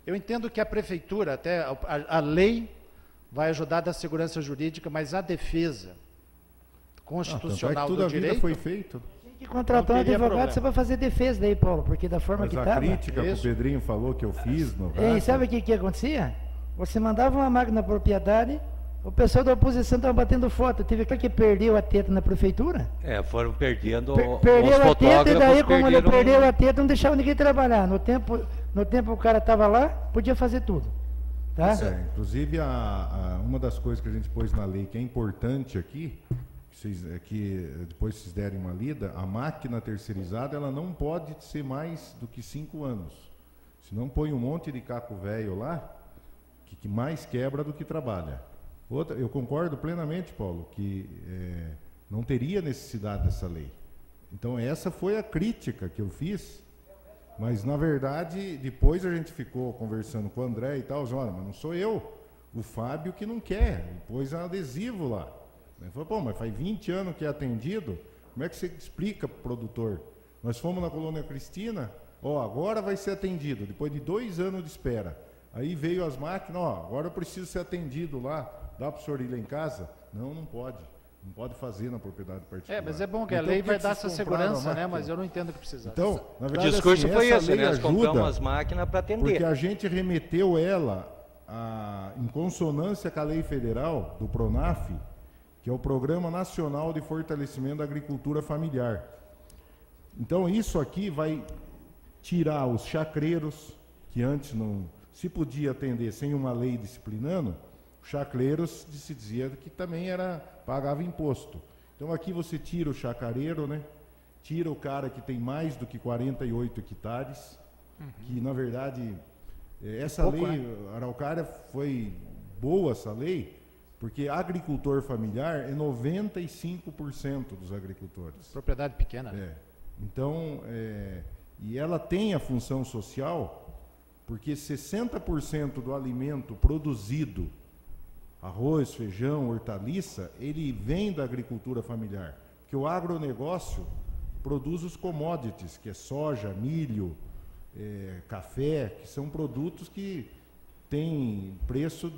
[SPEAKER 2] Eu entendo que a prefeitura, até a lei vai ajudar a dar segurança jurídica, mas a defesa constitucional
[SPEAKER 1] tudo
[SPEAKER 2] do
[SPEAKER 1] a vida
[SPEAKER 2] direito...
[SPEAKER 1] foi feito.
[SPEAKER 7] Tem que contratar um advogado só para fazer defesa daí, Paulo, porque da forma
[SPEAKER 1] Mas
[SPEAKER 7] que
[SPEAKER 1] a
[SPEAKER 7] estava...
[SPEAKER 1] crítica que o Pedrinho falou que eu fiz no rádio...
[SPEAKER 7] E sabe o que acontecia? Você mandava uma máquina na propriedade, o pessoal da oposição estava batendo foto. Teve aquele que perdeu a teta na prefeitura.
[SPEAKER 6] Foram perdendo
[SPEAKER 7] Perdeu
[SPEAKER 6] os
[SPEAKER 7] a teta e daí,
[SPEAKER 6] fotógrafos
[SPEAKER 7] como ele
[SPEAKER 6] perderam-
[SPEAKER 7] perdeu a teta, não deixava ninguém trabalhar. No tempo o cara estava lá, podia fazer tudo. Tá?
[SPEAKER 1] Inclusive, uma das coisas que a gente pôs na lei que é importante aqui, que depois vocês derem uma lida, a máquina terceirizada ela não pode ser mais do que 5 anos. Senão põe um monte de caco velho lá, que mais quebra do que trabalha. Outra, eu concordo plenamente, Paulo, que não teria necessidade dessa lei. Então essa foi a crítica que eu fiz, mas na verdade depois a gente ficou conversando com o André e tal, olha, mas não sou eu, o Fábio que não quer, pôs um adesivo lá. Ele falou, pô, mas faz 20 anos que é atendido, como é que você explica para o produtor? Nós fomos na Colônia Cristina, agora vai ser atendido, depois de 2 anos de espera. Aí veio as máquinas, agora eu preciso ser atendido lá, dá para o senhor ir lá em casa? Não pode. Não pode fazer na propriedade particular.
[SPEAKER 2] Mas é bom que a
[SPEAKER 1] Então,
[SPEAKER 2] lei
[SPEAKER 1] por
[SPEAKER 2] vai
[SPEAKER 1] que
[SPEAKER 2] dar
[SPEAKER 1] vocês
[SPEAKER 2] essa
[SPEAKER 1] compraram a
[SPEAKER 2] segurança, né?
[SPEAKER 1] máquina?
[SPEAKER 2] Mas eu não entendo o que precisa.
[SPEAKER 1] Então, na
[SPEAKER 6] O
[SPEAKER 1] verdade,
[SPEAKER 6] discurso
[SPEAKER 1] assim,
[SPEAKER 6] foi
[SPEAKER 1] essa
[SPEAKER 6] esse,
[SPEAKER 1] lei
[SPEAKER 6] né? Nós compramos
[SPEAKER 1] ajuda
[SPEAKER 6] as máquinas para atender.
[SPEAKER 1] porque a gente remeteu ela em consonância com a lei federal do PRONAF, que é o Programa Nacional de Fortalecimento da Agricultura Familiar. Então, isso aqui vai tirar os chacreiros, que antes não se podia atender sem uma lei disciplinando, os chacreiros se dizia que também pagava imposto. Então aqui você tira o chacareiro, né? Tira o cara que tem mais do que 48 hectares, que na verdade essa
[SPEAKER 2] pouco,
[SPEAKER 1] lei, Araucária, foi boa essa lei, porque agricultor familiar é 95% dos agricultores.
[SPEAKER 2] Propriedade pequena.
[SPEAKER 1] Então, e ela tem a função social, porque 60% do alimento produzido, arroz, feijão, hortaliça, ele vem da agricultura familiar. Porque o agronegócio produz os commodities, que é soja, milho, café, que são produtos que têm preço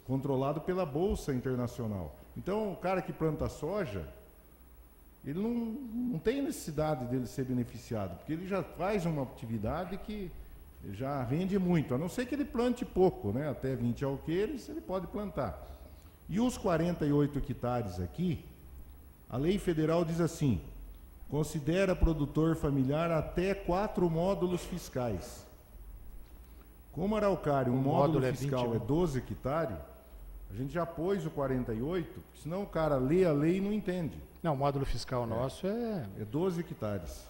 [SPEAKER 1] controlado pela Bolsa Internacional. Então, o cara que planta soja, ele não tem necessidade dele ser beneficiado, porque ele já faz uma atividade que já rende muito, a não ser que ele plante pouco, né? Até 20 alqueires ele pode plantar. E os 48 hectares aqui, a lei federal diz assim, considera produtor familiar até 4 módulos fiscais. Como Araucária, um módulo fiscal é 12 hectares, a gente já pôs o 48, senão o cara lê a lei e não entende.
[SPEAKER 2] Não, o módulo fiscal nosso é
[SPEAKER 1] 12 hectares.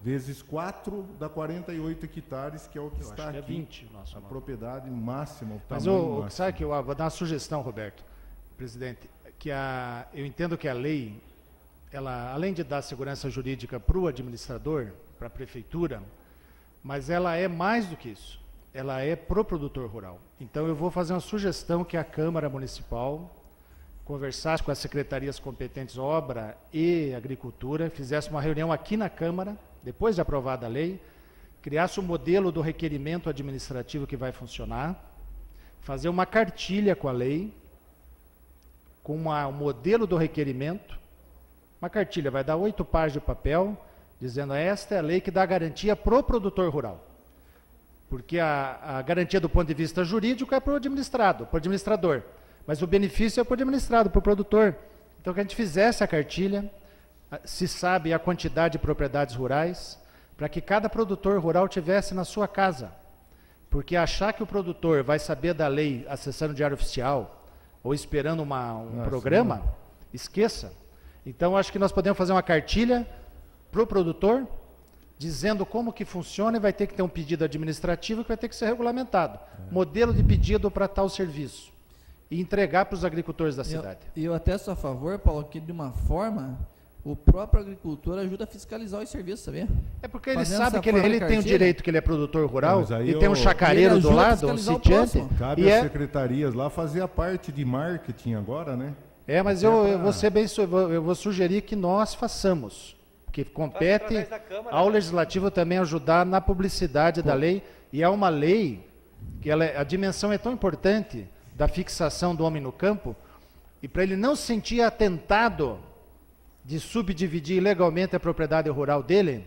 [SPEAKER 1] vezes 4 dá 48 hectares, que é o que
[SPEAKER 2] Eu
[SPEAKER 1] está
[SPEAKER 2] acho que
[SPEAKER 1] aqui.
[SPEAKER 2] é 20 o nosso
[SPEAKER 1] A
[SPEAKER 2] nome.
[SPEAKER 1] propriedade máxima, o
[SPEAKER 2] Mas
[SPEAKER 1] tamanho
[SPEAKER 2] sabe
[SPEAKER 1] máximo.
[SPEAKER 2] que eu vou dar uma sugestão, Roberto, presidente, que eu entendo que a lei, ela, além de dar segurança jurídica para o administrador, para a prefeitura, mas ela é mais do que isso. Ela é pro produtor rural. Então eu vou fazer uma sugestão que a Câmara Municipal conversasse com as secretarias competentes Obra e Agricultura, fizesse uma reunião aqui na Câmara, depois de aprovada a lei, criasse um modelo do requerimento administrativo que vai funcionar, fazer uma cartilha com a lei, com um modelo do requerimento. Uma cartilha vai dar 8 páginas de papel, dizendo esta é a lei que dá garantia pro produtor rural. Porque a garantia do ponto de vista jurídico é para o administrador, mas o benefício é para o administrado, para o produtor. Então, que a gente fizesse a cartilha, se sabe a quantidade de propriedades rurais, para que cada produtor rural tivesse na sua casa. Porque achar que o produtor vai saber da lei acessando o Diário Oficial, ou esperando um programa, esqueça. Então, acho que nós podemos fazer uma cartilha para o produtor, dizendo como que funciona, e vai ter que ter um pedido administrativo que vai ter que ser regulamentado. Modelo de pedido para tal serviço. E entregar para os agricultores da cidade.
[SPEAKER 4] Eu até sou a favor, Paulo, que de uma forma o próprio agricultor ajuda a fiscalizar os serviços, sabia?
[SPEAKER 2] É porque ele
[SPEAKER 4] Fazendo
[SPEAKER 2] sabe
[SPEAKER 4] essa
[SPEAKER 2] que ele
[SPEAKER 4] forma de
[SPEAKER 2] tem o
[SPEAKER 4] cartilha.
[SPEAKER 2] direito, que ele é produtor rural,
[SPEAKER 1] Mas aí
[SPEAKER 2] e tem um chacareiro
[SPEAKER 4] ele
[SPEAKER 2] do
[SPEAKER 4] ajuda a
[SPEAKER 2] lado, um
[SPEAKER 4] fiscalizar o
[SPEAKER 2] sitiante.
[SPEAKER 4] próximo.
[SPEAKER 1] Cabe
[SPEAKER 2] E
[SPEAKER 1] às secretarias lá fazer a parte de marketing agora, né?
[SPEAKER 2] mas eu vou ser eu vou sugerir que nós façamos, que compete
[SPEAKER 6] através da Câmara,
[SPEAKER 2] ao
[SPEAKER 6] né?
[SPEAKER 2] Legislativo também ajudar na publicidade da lei, e é uma lei que a dimensão é tão importante da fixação do homem no campo, e para ele não se sentir atentado de subdividir ilegalmente a propriedade rural dele,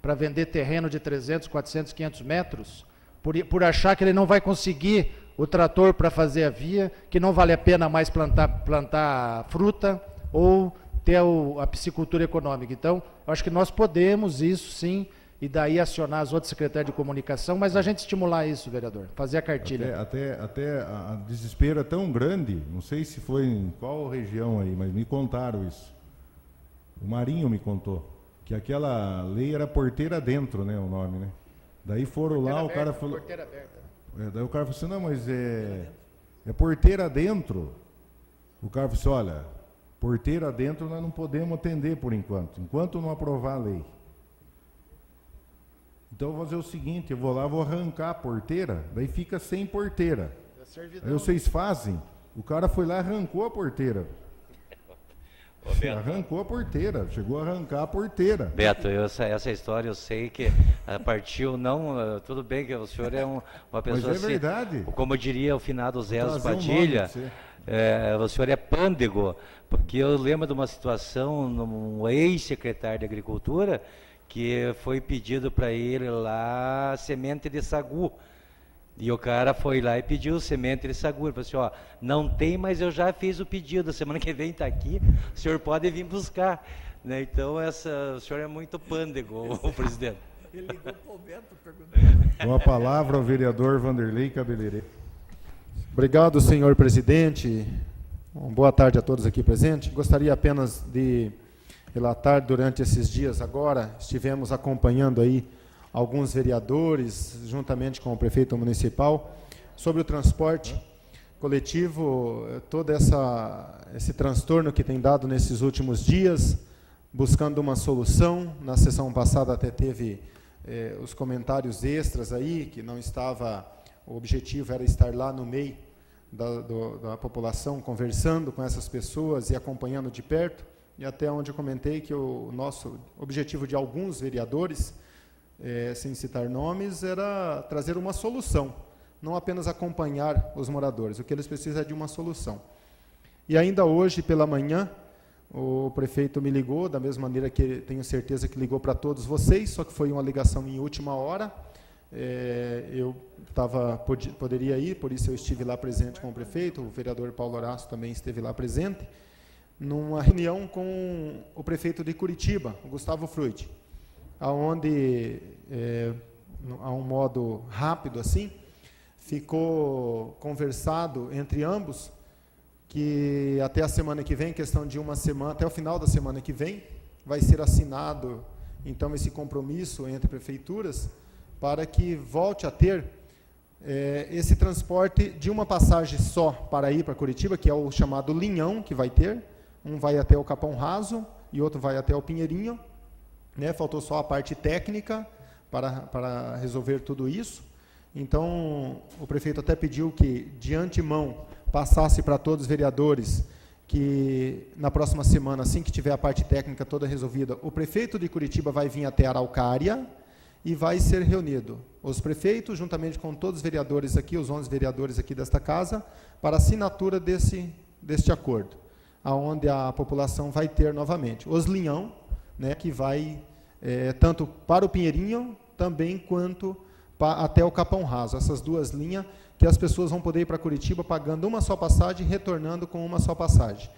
[SPEAKER 2] para vender terreno de 300, 400, 500 metros, por achar que ele não vai conseguir o trator para fazer a via, que não vale a pena mais plantar fruta ou ter a piscicultura econômica. Então, eu acho que nós podemos isso sim, e daí acionar as outras secretarias de comunicação, mas a gente estimular isso, vereador, fazer a cartilha.
[SPEAKER 1] Até a desespero é tão grande, não sei se foi em qual região aí, mas me contaram isso. O Marinho me contou que aquela lei era porteira dentro, né, o nome, né? Daí foram lá, o cara falou...
[SPEAKER 2] Porteira aberta.
[SPEAKER 1] Daí o cara falou assim, não, mas é porteira dentro. O cara falou assim, olha, porteira dentro nós não podemos atender por enquanto não aprovar a lei. Então eu vou fazer o seguinte, eu vou lá, vou arrancar a porteira, daí fica sem porteira. Aí vocês fazem, o cara foi lá e arrancou a porteira. Arrancou a porteira, chegou a arrancar a porteira.
[SPEAKER 6] Beto, essa história eu sei que partiu não... Tudo bem que o senhor é uma pessoa
[SPEAKER 1] Mas é verdade.
[SPEAKER 6] como diria o finado Zé
[SPEAKER 1] Trazer
[SPEAKER 6] Padilha,
[SPEAKER 1] um nome pra você.
[SPEAKER 6] o senhor é pândego, porque eu lembro de uma situação, num ex-secretário de Agricultura, que foi pedido para ele lá semente de sagu. E o cara foi lá e pediu semente de sagu. Ele falou assim, ó, não tem, mas eu já fiz o pedido, semana que vem está aqui, o senhor pode vir buscar. Né? Então, o senhor é muito pândego, o presidente.
[SPEAKER 4] Ele ligou para o Beto perguntando.
[SPEAKER 1] Com a palavra, o vereador Vanderlei Cabeleireiro.
[SPEAKER 5] Obrigado, senhor presidente. Boa tarde a todos aqui presentes. Gostaria apenas de relatar, durante esses dias agora, estivemos acompanhando aí alguns vereadores, juntamente com o prefeito municipal, sobre o transporte coletivo, todo esse transtorno que tem dado nesses últimos dias, buscando uma solução. Na sessão passada até teve os comentários extras aí, que não estava, o objetivo era estar lá no meio da população, conversando com essas pessoas e acompanhando de perto, e até onde eu comentei que o nosso objetivo de alguns vereadores, sem citar nomes, era trazer uma solução, não apenas acompanhar os moradores. O que eles precisam é de uma solução. E ainda hoje, pela manhã, o prefeito me ligou, da mesma maneira que tenho certeza que ligou para todos vocês, só que foi uma ligação em última hora. Eu poderia ir, por isso eu estive lá presente com o prefeito, o vereador Paulo Horácio também esteve lá presente, numa reunião com o prefeito de Curitiba, o Gustavo Fruit, onde, a um modo rápido assim, ficou conversado entre ambos que até a semana que vem, questão de uma semana, até o final da semana que vem, vai ser assinado então, esse compromisso entre prefeituras para que volte a ter esse transporte de uma passagem só para ir para Curitiba, que é o chamado linhão que vai ter. Um vai até o Capão Raso e outro vai até o Pinheirinho. Né? Faltou só a parte técnica para resolver tudo isso. Então, o prefeito até pediu que, de antemão, passasse para todos os vereadores que, na próxima semana, assim que tiver a parte técnica toda resolvida, o prefeito de Curitiba vai vir até Araucária e vai ser reunido os prefeitos, juntamente com todos os vereadores aqui, os 11 vereadores aqui desta casa, para assinatura deste acordo, aonde a população vai ter novamente os linhão, né, que vai tanto para o Pinheirinho, também quanto até o Capão Raso, essas duas linhas que as pessoas vão poder ir para Curitiba pagando uma só passagem e retornando com uma só passagem.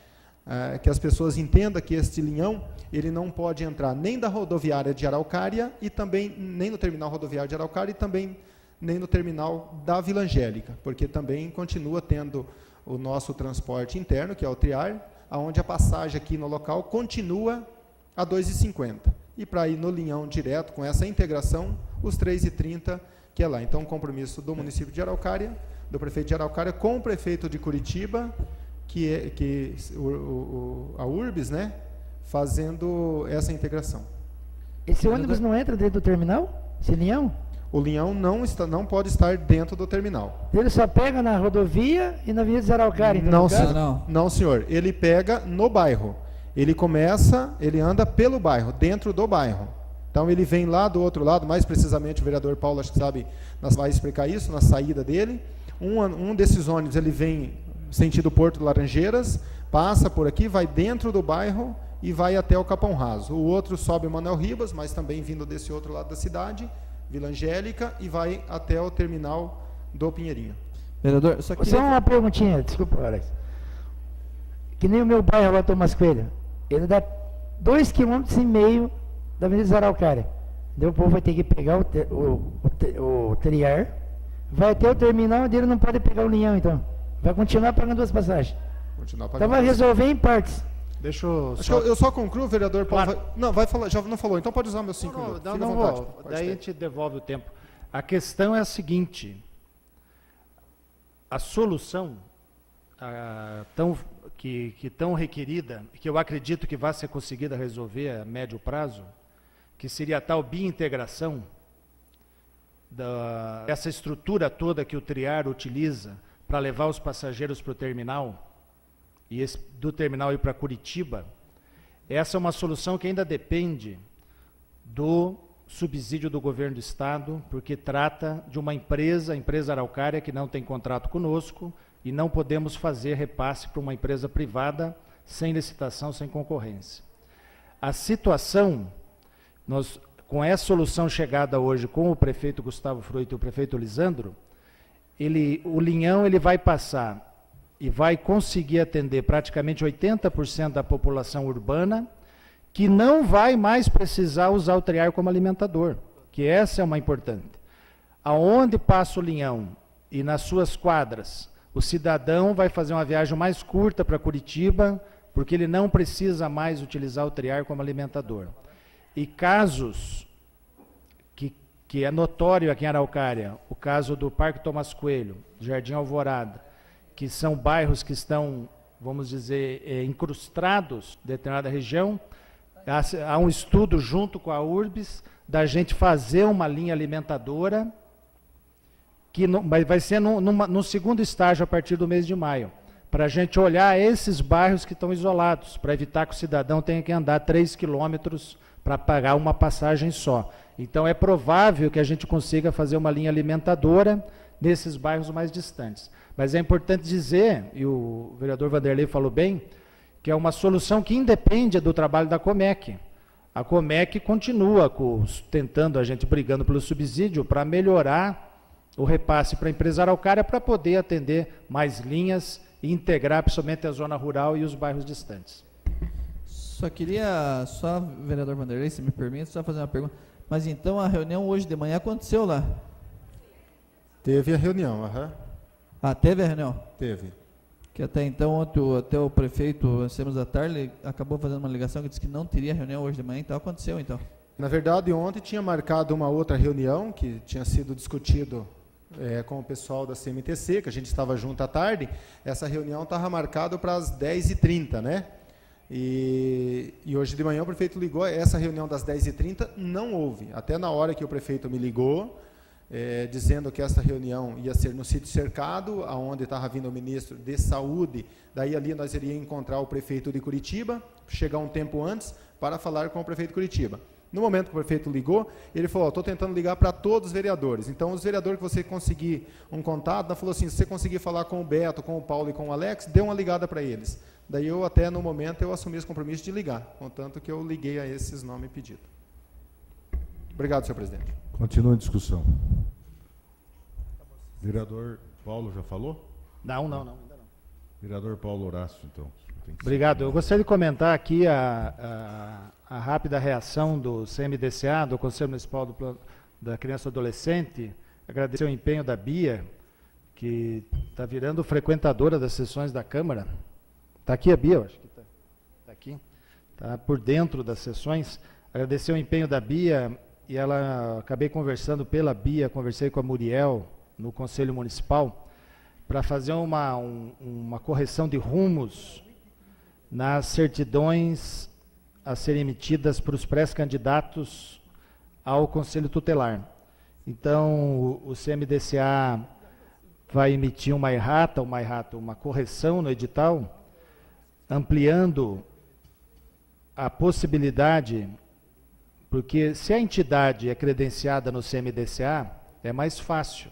[SPEAKER 5] Que as pessoas entendam que este linhão, ele não pode entrar nem da rodoviária de Araucária e também nem no terminal rodoviário de Araucária e também nem no terminal da Vila Angélica, porque também continua tendo o nosso transporte interno, que é o Triar, onde a passagem aqui no local continua a R$ 2,50. E para ir no linhão direto, com essa integração, os R$ 3,30, que é lá. Então, um compromisso do município de Araucária, do prefeito de Araucária, com o prefeito de Curitiba, a URBS, né, fazendo essa integração.
[SPEAKER 7] Esse ônibus não entra dentro do terminal? Esse linhão?
[SPEAKER 5] O linhão não pode estar dentro do terminal.
[SPEAKER 7] Ele só pega na rodovia e na Avenida de Araucária? Então,
[SPEAKER 5] não, senhor. Ele pega no bairro. Ele anda pelo bairro, dentro do bairro. Então, ele vem lá do outro lado, mais precisamente o vereador Paulo, acho que sabe, vai explicar isso, na saída dele. Um desses ônibus, ele vem sentido Porto Laranjeiras, passa por aqui, vai dentro do bairro e vai até o Capão Raso. O outro sobe o Manuel Ribas, mas também vindo desse outro lado da cidade, Vila Angélica, e vai até o terminal do Pinheirinho.
[SPEAKER 4] Vereador,
[SPEAKER 7] só uma perguntinha, desculpa, Alex. Que nem o meu bairro lá, Tomás Coelho, ele dá 2,5 km da Avenida Araucária. Daí o povo vai ter que pegar o triar, vai até o terminal e ele não pode pegar o linhão, então. Vai continuar pagando as passagens. Então vai resolver em partes.
[SPEAKER 2] Deixa eu
[SPEAKER 5] Acho que eu só concluo, vereador Paulo. Claro. Vai falar, já não falou, então pode usar meus 5 minutos.
[SPEAKER 2] Não vou. Daí a gente devolve o tempo. A questão é a seguinte: a solução tão requerida, que eu acredito que vai ser conseguida resolver a médio prazo, que seria a tal biintegração dessa estrutura toda que o Triar utiliza para levar os passageiros para o terminal, e do terminal ir para Curitiba. Essa é uma solução que ainda depende do subsídio do governo do estado, porque trata de uma empresa, a empresa Araucária, que não tem contrato conosco, e não podemos fazer repasse para uma empresa privada sem licitação, sem concorrência. A situação, com essa solução chegada hoje com o prefeito Gustavo Fruito e o prefeito Lisandro, o linhão ele vai passar e vai conseguir atender praticamente 80% da população urbana, que não vai mais precisar usar o Triar como alimentador, que essa é uma importante. Aonde passa o linhão e nas suas quadras, o cidadão vai fazer uma viagem mais curta para Curitiba, porque ele não precisa mais utilizar o Triar como alimentador. E casos que é notório aqui em Araucária, o caso do Parque Tomás Coelho, Jardim Alvorada, que são bairros que estão, vamos dizer, incrustados em determinada região, há um estudo junto com a URBS da gente fazer uma linha alimentadora, que vai ser no segundo estágio a partir do mês de maio, para a gente olhar esses bairros que estão isolados, para evitar que o cidadão tenha que andar 3 quilômetros para pagar uma passagem só. Então, é provável que a gente consiga fazer uma linha alimentadora nesses bairros mais distantes. Mas é importante dizer, e o vereador Vanderlei falou bem, que é uma solução que independe do trabalho da Comec. A Comec continua tentando, a gente brigando pelo subsídio, para melhorar o repasse para a empresa Araucária, para poder atender mais linhas e integrar principalmente a zona rural e os bairros distantes.
[SPEAKER 4] Vereador Vanderlei, se me permite, só fazer uma pergunta. Mas então a reunião hoje de manhã aconteceu lá?
[SPEAKER 5] Teve a reunião,
[SPEAKER 4] teve a reunião?
[SPEAKER 5] Teve.
[SPEAKER 4] Que até então, até o prefeito, Anselmo Zattarli, acabou fazendo uma ligação que disse que não teria reunião hoje de manhã, então aconteceu, então.
[SPEAKER 5] Na verdade, ontem tinha marcado uma outra reunião que tinha sido discutido com o pessoal da CMTC, que a gente estava junto à tarde. Essa reunião estava marcada para as 10h30, né? E hoje de manhã o prefeito ligou, essa reunião das 10h30 não houve. Até na hora que o prefeito me ligou, dizendo que essa reunião ia ser no sítio cercado, aonde estava vindo o ministro de Saúde, daí ali nós iríamos encontrar o prefeito de Curitiba, chegar um tempo antes para falar com o prefeito de Curitiba. No momento que o prefeito ligou, ele falou, estou tentando ligar para todos os vereadores. Então, os vereadores que você conseguir um contato, falou assim, se você conseguir falar com o Beto, com o Paulo e com o Alex, dê uma ligada para eles. Daí eu, até no momento, eu assumi esse compromisso de ligar, contanto que eu liguei a esses nomes pedidos. Obrigado, senhor presidente.
[SPEAKER 1] Continua a discussão. Vereador Paulo já falou?
[SPEAKER 2] Não, ainda não.
[SPEAKER 1] Vereador Paulo Horácio, então.
[SPEAKER 2] Obrigado. Eu gostaria de comentar aqui a rápida reação do CMDCA, do Conselho Municipal da Criança e Adolescente, agradecer o empenho da Bia, que está virando frequentadora das sessões da Câmara. Está aqui a Bia, eu acho que está aqui. Está por dentro das sessões. Agradecer o empenho da Bia, e acabei conversando pela Bia, conversei com a Muriel no Conselho Municipal, para fazer uma correção de rumos nas certidões a serem emitidas para os pré-candidatos ao Conselho Tutelar. Então, o CMDCA vai emitir uma correção no edital, ampliando a possibilidade, porque se a entidade é credenciada no CMDCA, é mais fácil.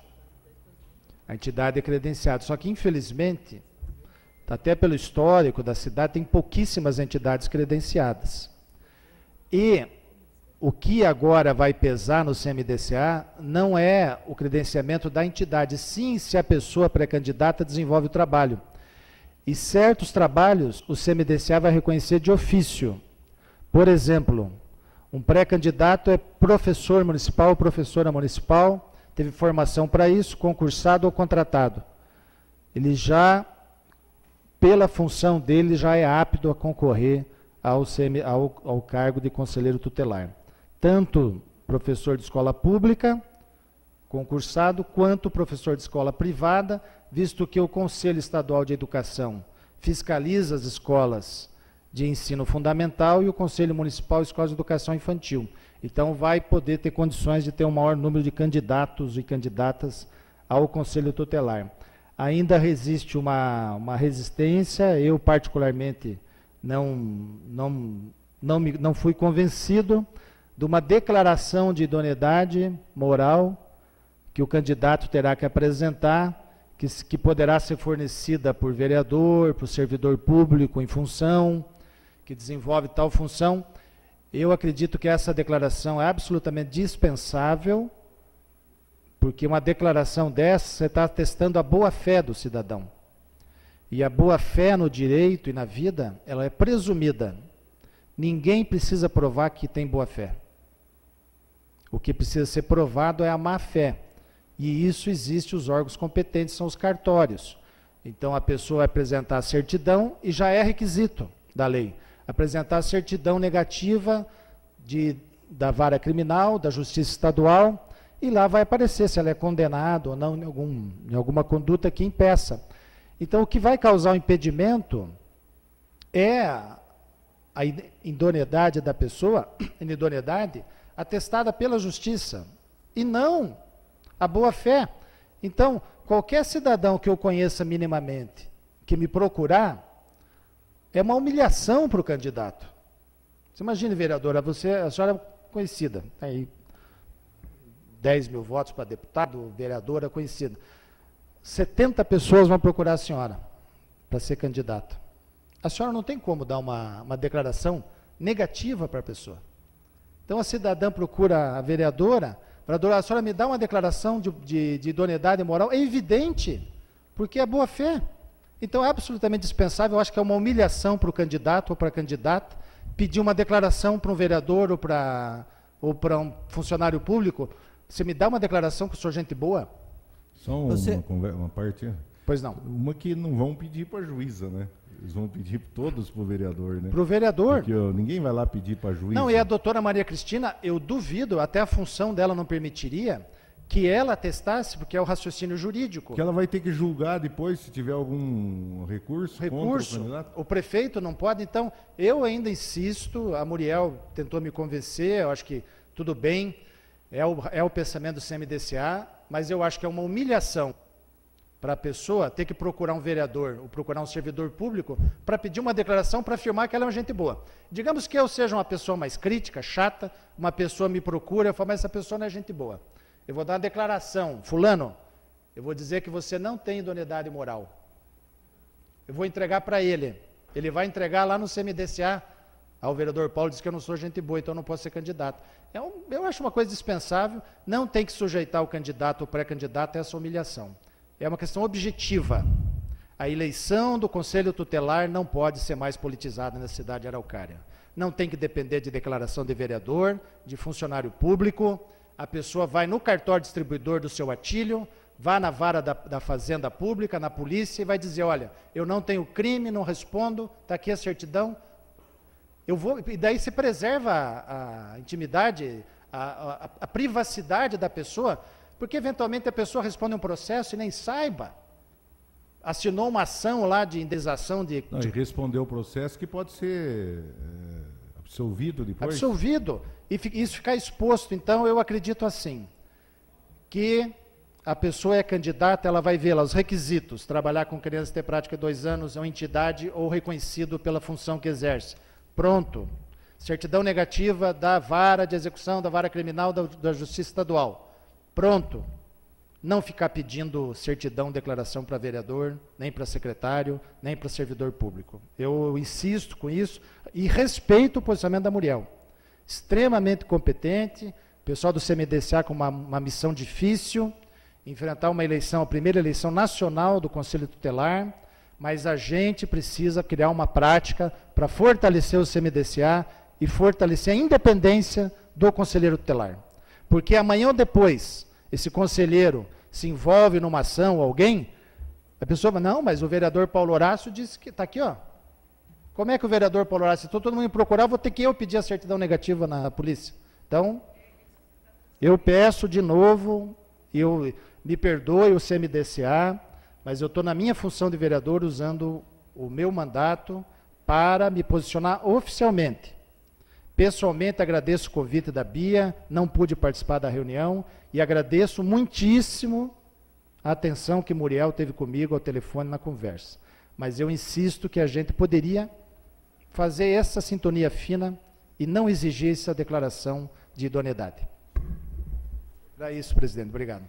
[SPEAKER 2] A entidade é credenciada, só que, infelizmente, até pelo histórico da cidade, tem pouquíssimas entidades credenciadas. E o que agora vai pesar no CMDCA não é o credenciamento da entidade, sim se a pessoa pré-candidata desenvolve o trabalho. E certos trabalhos o CMDCA vai reconhecer de ofício. Por exemplo, um pré-candidato é professor municipal ou professora municipal, teve formação para isso, concursado ou contratado. Ele já, pela função dele, já é apto a concorrer ao cargo de conselheiro tutelar. Tanto professor de escola pública, concursado, quanto professor de escola privada, visto que o Conselho Estadual de Educação fiscaliza as escolas de ensino fundamental e o Conselho Municipal Escolas de Educação Infantil. Então, vai poder ter condições de ter um maior número de candidatos e candidatas ao Conselho Tutelar. Ainda resiste uma resistência, eu particularmente não fui convencido de uma declaração de idoneidade moral que o candidato terá que apresentar, que poderá ser fornecida por vereador, por servidor público em função, que desenvolve tal função. Eu acredito que essa declaração é absolutamente dispensável, porque uma declaração dessa, você está testando a boa-fé do cidadão. E a boa-fé no direito e na vida, ela é presumida. Ninguém precisa provar que tem boa-fé. O que precisa ser provado é a má-fé. E isso existe, os órgãos competentes são os cartórios. Então a pessoa vai apresentar a certidão e já é requisito da lei. Apresentar a certidão negativa da vara criminal, da justiça estadual, e lá vai aparecer se ela é condenada ou não em alguma conduta que impeça. Então, o que vai causar o impedimento é a idoneidade da pessoa, idoneidade atestada pela justiça, e não a boa-fé. Então, qualquer cidadão que eu conheça minimamente, que me procurar, é uma humilhação para o candidato. Você imagine, vereadora, a senhora é conhecida, aí 10 mil votos para deputado, vereadora conhecida. 70 pessoas vão procurar a senhora para ser candidata. A senhora não tem como dar uma declaração negativa para a pessoa. Então a cidadã procura a vereadora, a senhora me dá uma declaração de idoneidade moral, é evidente, porque é boa fé. Então é absolutamente dispensável, eu acho que é uma humilhação para o candidato ou para a candidata, pedir uma declaração para um vereador ou para um funcionário público. Você me dá uma declaração que eu sou gente boa?
[SPEAKER 1] Só uma parte.
[SPEAKER 2] Pois não.
[SPEAKER 1] Uma que não vão pedir para a juíza, né? Eles vão pedir todos para o vereador, né?
[SPEAKER 9] Para o vereador.
[SPEAKER 1] Porque ninguém vai lá pedir para juiz.
[SPEAKER 9] Não, e a doutora Maria Cristina, eu duvido, até a função dela não permitiria, que ela atestasse, porque é o raciocínio jurídico.
[SPEAKER 1] Que ela vai ter que julgar depois, se tiver algum recurso contra o candidato.
[SPEAKER 9] O prefeito não pode, então, eu ainda insisto, a Muriel tentou me convencer, eu acho que tudo bem, é o pensamento do CMDCA, mas eu acho que é uma humilhação para a pessoa ter que procurar um vereador ou procurar um servidor público para pedir uma declaração para afirmar que ela é uma gente boa. Digamos que eu seja uma pessoa mais crítica, chata, uma pessoa me procura, eu falo, mas essa pessoa não é gente boa. Eu vou dar uma declaração, fulano, eu vou dizer que você não tem idoneidade moral. Eu vou entregar para ele. Ele vai entregar lá no CMDCA. O vereador Paulo diz que eu não sou gente boa, então eu não posso ser candidato. Eu acho uma coisa dispensável, não tem que sujeitar o candidato ou pré-candidato a essa humilhação. É uma questão objetiva. A eleição do Conselho Tutelar não pode ser mais politizada na cidade de Araucária. Não tem que depender de declaração de vereador, de funcionário público. A pessoa vai no cartório distribuidor do seu atílio, vai na vara da Fazenda Pública, na polícia, e vai dizer, olha, eu não tenho crime, não respondo, está aqui a certidão. E daí se preserva a intimidade, a privacidade da pessoa, porque eventualmente a pessoa responde um processo e nem saiba. Assinou uma ação lá de indenização de...
[SPEAKER 1] Não, e respondeu o processo que pode ser absolvido depois.
[SPEAKER 9] Absolvido. E isso ficar exposto. Então, eu acredito assim, que a pessoa é candidata, ela vai ver lá os requisitos, trabalhar com crianças, ter prática de 2 anos, é uma entidade ou reconhecido pela função que exerce. Pronto. Certidão negativa da vara de execução, da vara criminal da Justiça Estadual. Pronto. Não ficar pedindo certidão, declaração para vereador, nem para secretário, nem para servidor público. Eu insisto com isso e respeito o posicionamento da Muriel. Extremamente competente, pessoal do CMDCA com uma missão difícil, enfrentar uma eleição, a primeira eleição nacional do Conselho Tutelar, mas a gente precisa criar uma prática para fortalecer o CMDCA e fortalecer a independência do conselheiro tutelar. Porque amanhã ou depois, esse conselheiro se envolve numa ação, alguém, a pessoa fala, não, mas o vereador Paulo Horácio disse que, está aqui, ó. Como é que o vereador Paulo Horácio, se todo mundo me procurar, vou ter que eu pedir a certidão negativa na polícia. Então, eu peço de novo, me perdoe o CMDCA, mas eu estou na minha função de vereador usando o meu mandato para me posicionar oficialmente. Pessoalmente agradeço o convite da Bia, não pude participar da reunião e agradeço muitíssimo a atenção que Muriel teve comigo ao telefone na conversa. Mas eu insisto que a gente poderia fazer essa sintonia fina e não exigir essa declaração de idoneidade. Era isso, presidente. Obrigado.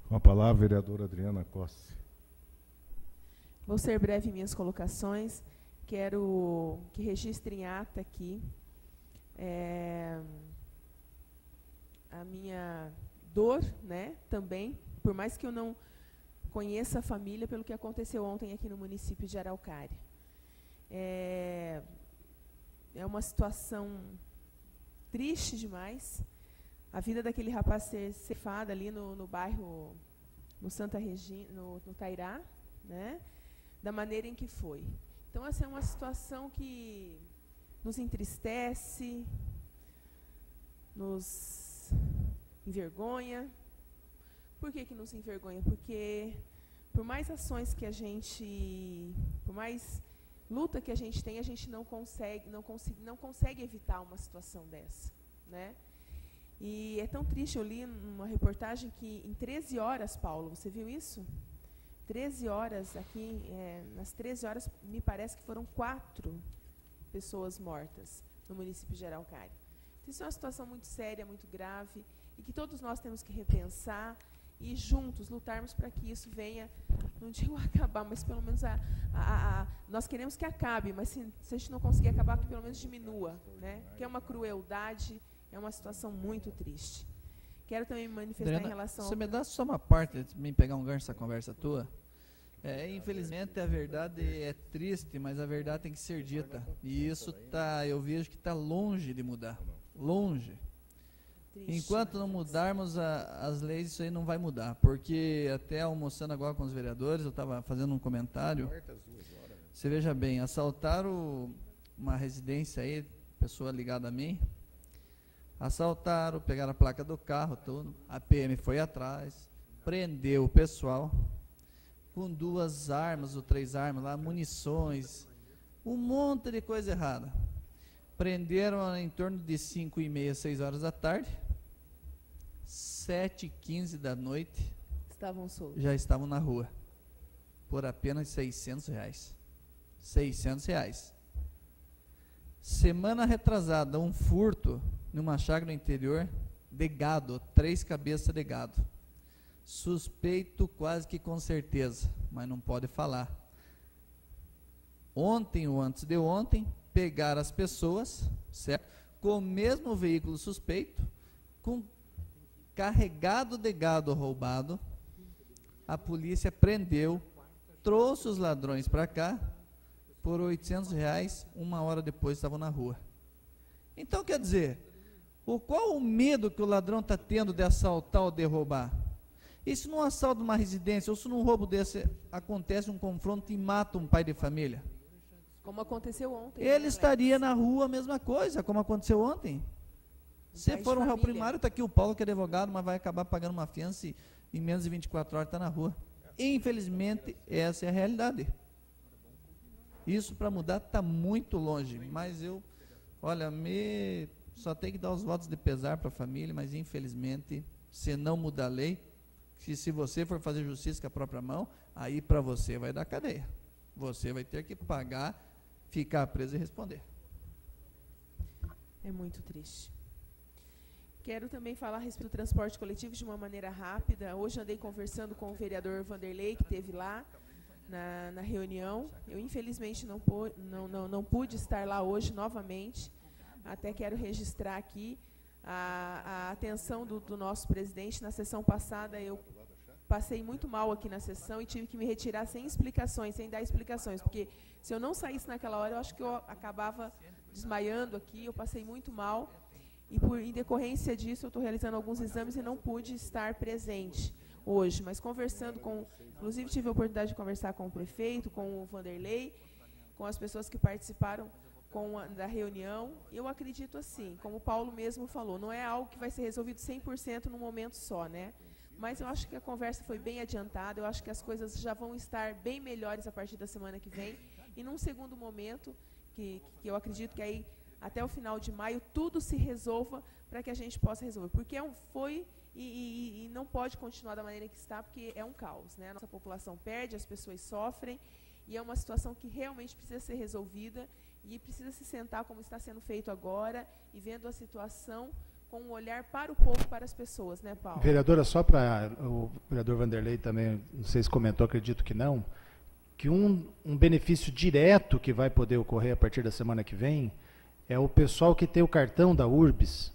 [SPEAKER 1] Com a palavra, a vereadora Adriana Costa.
[SPEAKER 3] Vou ser breve em minhas colocações. Quero que registre em ata aqui a minha dor, né, também, por mais que eu não conheça a família, pelo que aconteceu ontem aqui no município de Araucária. É uma situação triste demais, a vida daquele rapaz ser ceifada ali no bairro, no Santa Regina, no Tairá, né, da maneira em que foi. Então, essa é uma situação que nos entristece, nos envergonha. Por que nos envergonha? Porque por mais ações que a gente, por mais luta que a gente tem, a gente não consegue evitar uma situação dessa, né? E é tão triste, eu li numa reportagem que em 13 horas, Paulo, você viu isso? 13 horas aqui, nas 13 horas, me parece que foram 4 pessoas mortas no município de Araucária. Então, isso é uma situação muito séria, muito grave, e que todos nós temos que repensar e juntos lutarmos para que isso venha, não digo acabar, mas pelo menos nós queremos que acabe, mas se a gente não conseguir acabar, que pelo menos diminua, né? Que é uma crueldade, é uma situação muito triste. Quero também me manifestar
[SPEAKER 4] Adriana,
[SPEAKER 3] em relação
[SPEAKER 4] você me dá só uma parte, de me pegar um gancho dessa conversa tua? Infelizmente a verdade é triste, mas a verdade tem que ser dita. E isso eu vejo que está longe de mudar. Longe. Triste, enquanto não mudarmos as leis, isso aí não vai mudar. Porque até almoçando agora com os vereadores, eu estava fazendo um comentário. Você veja bem, assaltaram uma residência aí, pessoa ligada a mim, assaltaram, pegaram a placa do carro, tudo, a PM foi atrás, prendeu o pessoal, com 2 armas ou 3 armas lá, munições, um monte de coisa errada. Prenderam em torno de 5h30, 6 horas da tarde, 7h15 da noite,
[SPEAKER 3] Estavam soltos.
[SPEAKER 4] já estavam na rua, por apenas R$600. R$600. Semana retrasada, um furto numa chácara no interior, de gado, 3 cabeças de gado. Suspeito quase que com certeza, mas não pode falar. Ontem ou antes de ontem, pegaram as pessoas, certo? Com o mesmo veículo suspeito, com carregado de gado roubado, a polícia prendeu, trouxe os ladrões para cá, por R$800, 1 hora depois estavam na rua. Então, quer dizer, qual o medo que o ladrão está tendo de assaltar ou de roubar? E se num assalto de uma residência, ou se num roubo desse, acontece um confronto e mata um pai de família?
[SPEAKER 3] Como aconteceu ontem.
[SPEAKER 4] Ele
[SPEAKER 3] né,
[SPEAKER 4] estaria
[SPEAKER 3] Alex?
[SPEAKER 4] na rua a mesma coisa, como aconteceu ontem. Se
[SPEAKER 3] pai de
[SPEAKER 4] for um réu
[SPEAKER 3] família.
[SPEAKER 4] primário, está aqui o Paulo, que é advogado, mas vai acabar pagando uma fiança e em menos de 24 horas está na rua. Infelizmente, essa é a realidade. Isso para mudar está muito longe, mas olha, só tem que dar os votos de pesar para a família, mas infelizmente, se não mudar a lei, se você for fazer justiça com a própria mão, aí para você vai dar cadeia. Você vai ter que pagar, ficar preso e responder.
[SPEAKER 3] É muito triste. Quero também falar a respeito do transporte coletivo de uma maneira rápida. Hoje andei conversando com o vereador Vanderlei, que esteve lá na reunião. Eu, infelizmente, não pude estar lá hoje novamente. Até quero registrar aqui a atenção do nosso presidente. Na sessão passada, eu passei muito mal aqui na sessão e tive que me retirar sem explicações, sem dar explicações, porque se eu não saísse naquela hora, eu acho que eu acabava desmaiando aqui. Eu passei muito mal. E em decorrência disso, eu estou realizando alguns exames e não pude estar presente hoje. Mas conversando inclusive tive a oportunidade de conversar com o prefeito, com o Vanderlei, com as pessoas que participaram da reunião. Eu acredito assim, como o Paulo mesmo falou, não é algo que vai ser resolvido 100% num momento só, né? Mas eu acho que a conversa foi bem adiantada, eu acho que as coisas já vão estar bem melhores a partir da semana que vem. E num segundo momento, que eu acredito que aí até o final de maio, tudo se resolva para que a gente possa resolver. Porque foi e não pode continuar da maneira que está, porque é um caos, né? A nossa população perde, as pessoas sofrem, e é uma situação que realmente precisa ser resolvida e precisa se sentar como está sendo feito agora e vendo a situação com um olhar para o povo, para as pessoas, né, Paulo?
[SPEAKER 9] Vereadora, só para o vereador Vanderlei também, não sei se comentou, acredito que não, que um benefício direto que vai poder ocorrer a partir da semana que vem é o pessoal que tem o cartão da URBS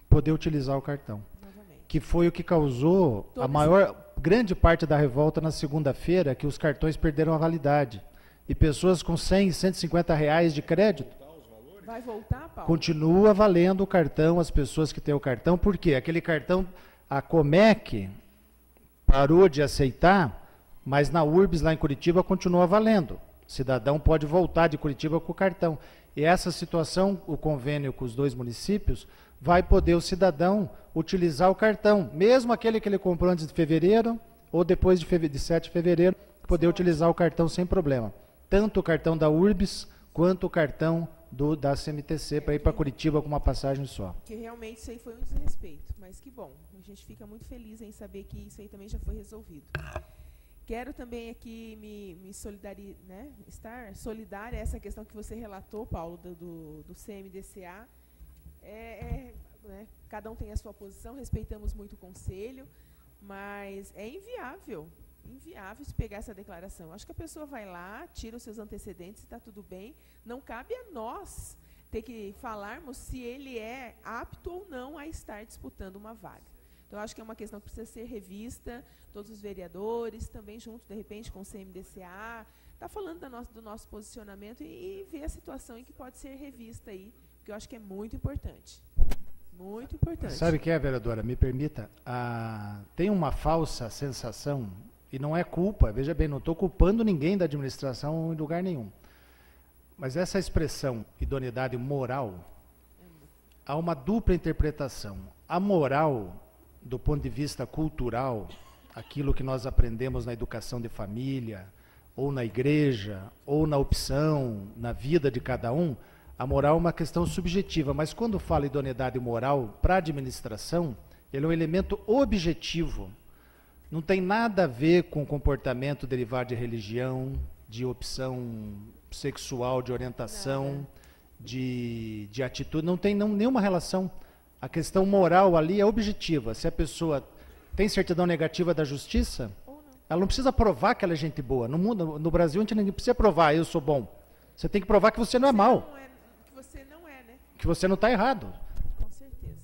[SPEAKER 9] poder utilizar o cartão.
[SPEAKER 3] Novamente.
[SPEAKER 9] Que foi o que causou grande parte da revolta na segunda-feira, que os cartões perderam a validade. E pessoas com 100, 150 reais de crédito,
[SPEAKER 3] Vai voltar, Paulo?
[SPEAKER 9] continua valendo o cartão, as pessoas que têm o cartão. Por quê? Aquele cartão, a Comec parou de aceitar, mas na URBS, lá em Curitiba, continua valendo. O cidadão pode voltar de Curitiba com o cartão. E essa situação, o convênio com os 2 municípios, vai poder o cidadão utilizar o cartão, mesmo aquele que ele comprou antes de fevereiro, ou depois de 7 de fevereiro, poder utilizar o cartão sem problema. Tanto o cartão da URBS, quanto o cartão da CMTC, para ir para Curitiba com uma passagem só.
[SPEAKER 3] Que realmente isso aí foi um desrespeito, mas que bom. A gente fica muito feliz em saber que isso aí também já foi resolvido. Quero também aqui estar solidária a essa questão que você relatou, Paulo, do CMDCA. Né, cada um tem a sua posição, respeitamos muito o conselho, mas é inviável se pegar essa declaração. Acho que a pessoa vai lá, tira os seus antecedentes e está tudo bem. Não cabe a nós ter que falarmos se ele é apto ou não a estar disputando uma vaga. Então, acho que é uma questão que precisa ser revista, todos os vereadores, também junto, de repente, com o CMDCA, está falando do nosso posicionamento e ver a situação em que pode ser revista aí, porque eu acho que é muito importante. Muito importante.
[SPEAKER 9] Sabe o que é, vereadora? Me permita. Tem uma falsa sensação E não é culpa, veja bem, não estou culpando ninguém da administração em lugar nenhum. Mas essa expressão, idoneidade moral, há uma dupla interpretação. A moral, do ponto de vista cultural, aquilo que nós aprendemos na educação de família, ou na igreja, ou na opção, na vida de cada um, a moral é uma questão subjetiva, mas quando fala idoneidade moral para a administração, ele é um elemento objetivo. Não tem nada a ver com comportamento derivado de religião, de opção sexual, de orientação, de atitude, não tem nenhuma relação. A questão moral ali é objetiva. Se a pessoa tem certidão negativa da justiça, ela não precisa provar que ela é gente boa. No mundo, no Brasil, a gente não precisa provar, eu sou bom. Você tem que provar que você não é mau.
[SPEAKER 3] Que você não é, né?
[SPEAKER 9] Que você não está errado.
[SPEAKER 3] Com certeza.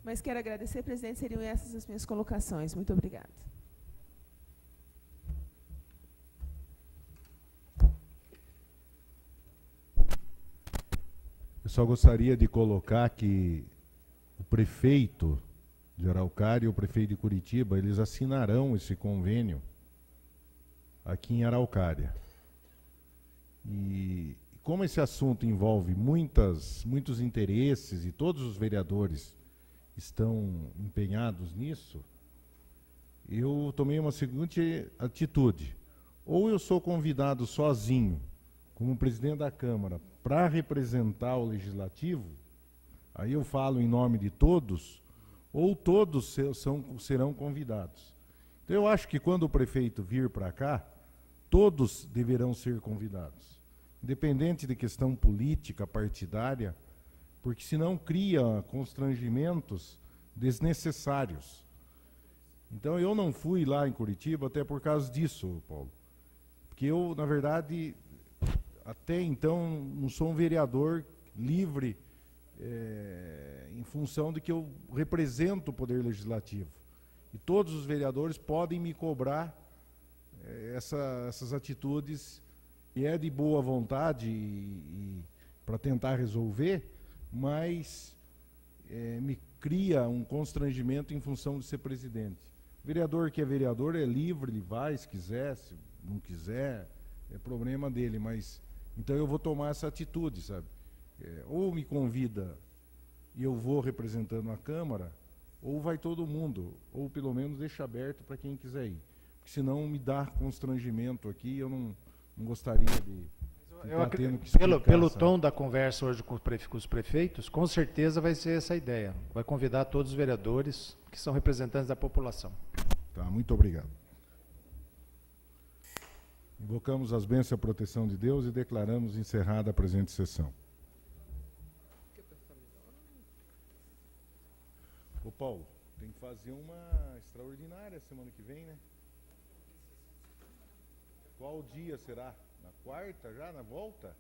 [SPEAKER 3] Mas quero agradecer, presidente, seriam essas as minhas colocações. Muito obrigada.
[SPEAKER 1] Eu só gostaria de colocar que o prefeito de Araucária e o prefeito de Curitiba, eles assinarão esse convênio aqui em Araucária. E como esse assunto envolve muitos interesses e todos os vereadores estão empenhados nisso, eu tomei uma seguinte atitude. Ou eu sou convidado sozinho, como presidente da Câmara, para representar o Legislativo, aí eu falo em nome de todos, ou todos serão convidados. Então eu acho que quando o prefeito vir para cá, todos deverão ser convidados, independente de questão política, partidária, porque senão cria constrangimentos desnecessários. Então eu não fui lá em Curitiba até por causa disso, Paulo, porque eu, na verdade, até então não sou um vereador livre em função de que eu represento o Poder Legislativo. E todos os vereadores podem me cobrar essas atitudes, e é de boa vontade para tentar resolver, mas me cria um constrangimento em função de ser presidente. O vereador que é vereador é livre, ele vai se quiser, se não quiser, é problema dele, mas então eu vou tomar essa atitude, sabe? Ou me convida e eu vou representando a Câmara, ou vai todo mundo, ou pelo menos deixa aberto para quem quiser ir. Porque senão me dá constrangimento aqui, eu não gostaria de estar tendo que explicar.
[SPEAKER 9] Pelo tom da conversa hoje com os prefeitos, com certeza vai ser essa a ideia. Vai convidar todos os vereadores que são representantes da população.
[SPEAKER 1] Tá, muito obrigado. Invocamos as bênçãos e a proteção de Deus e declaramos encerrada a presente sessão. Ô Paulo, tem que fazer uma extraordinária semana que vem, né? Qual dia será? Na quarta já, na volta?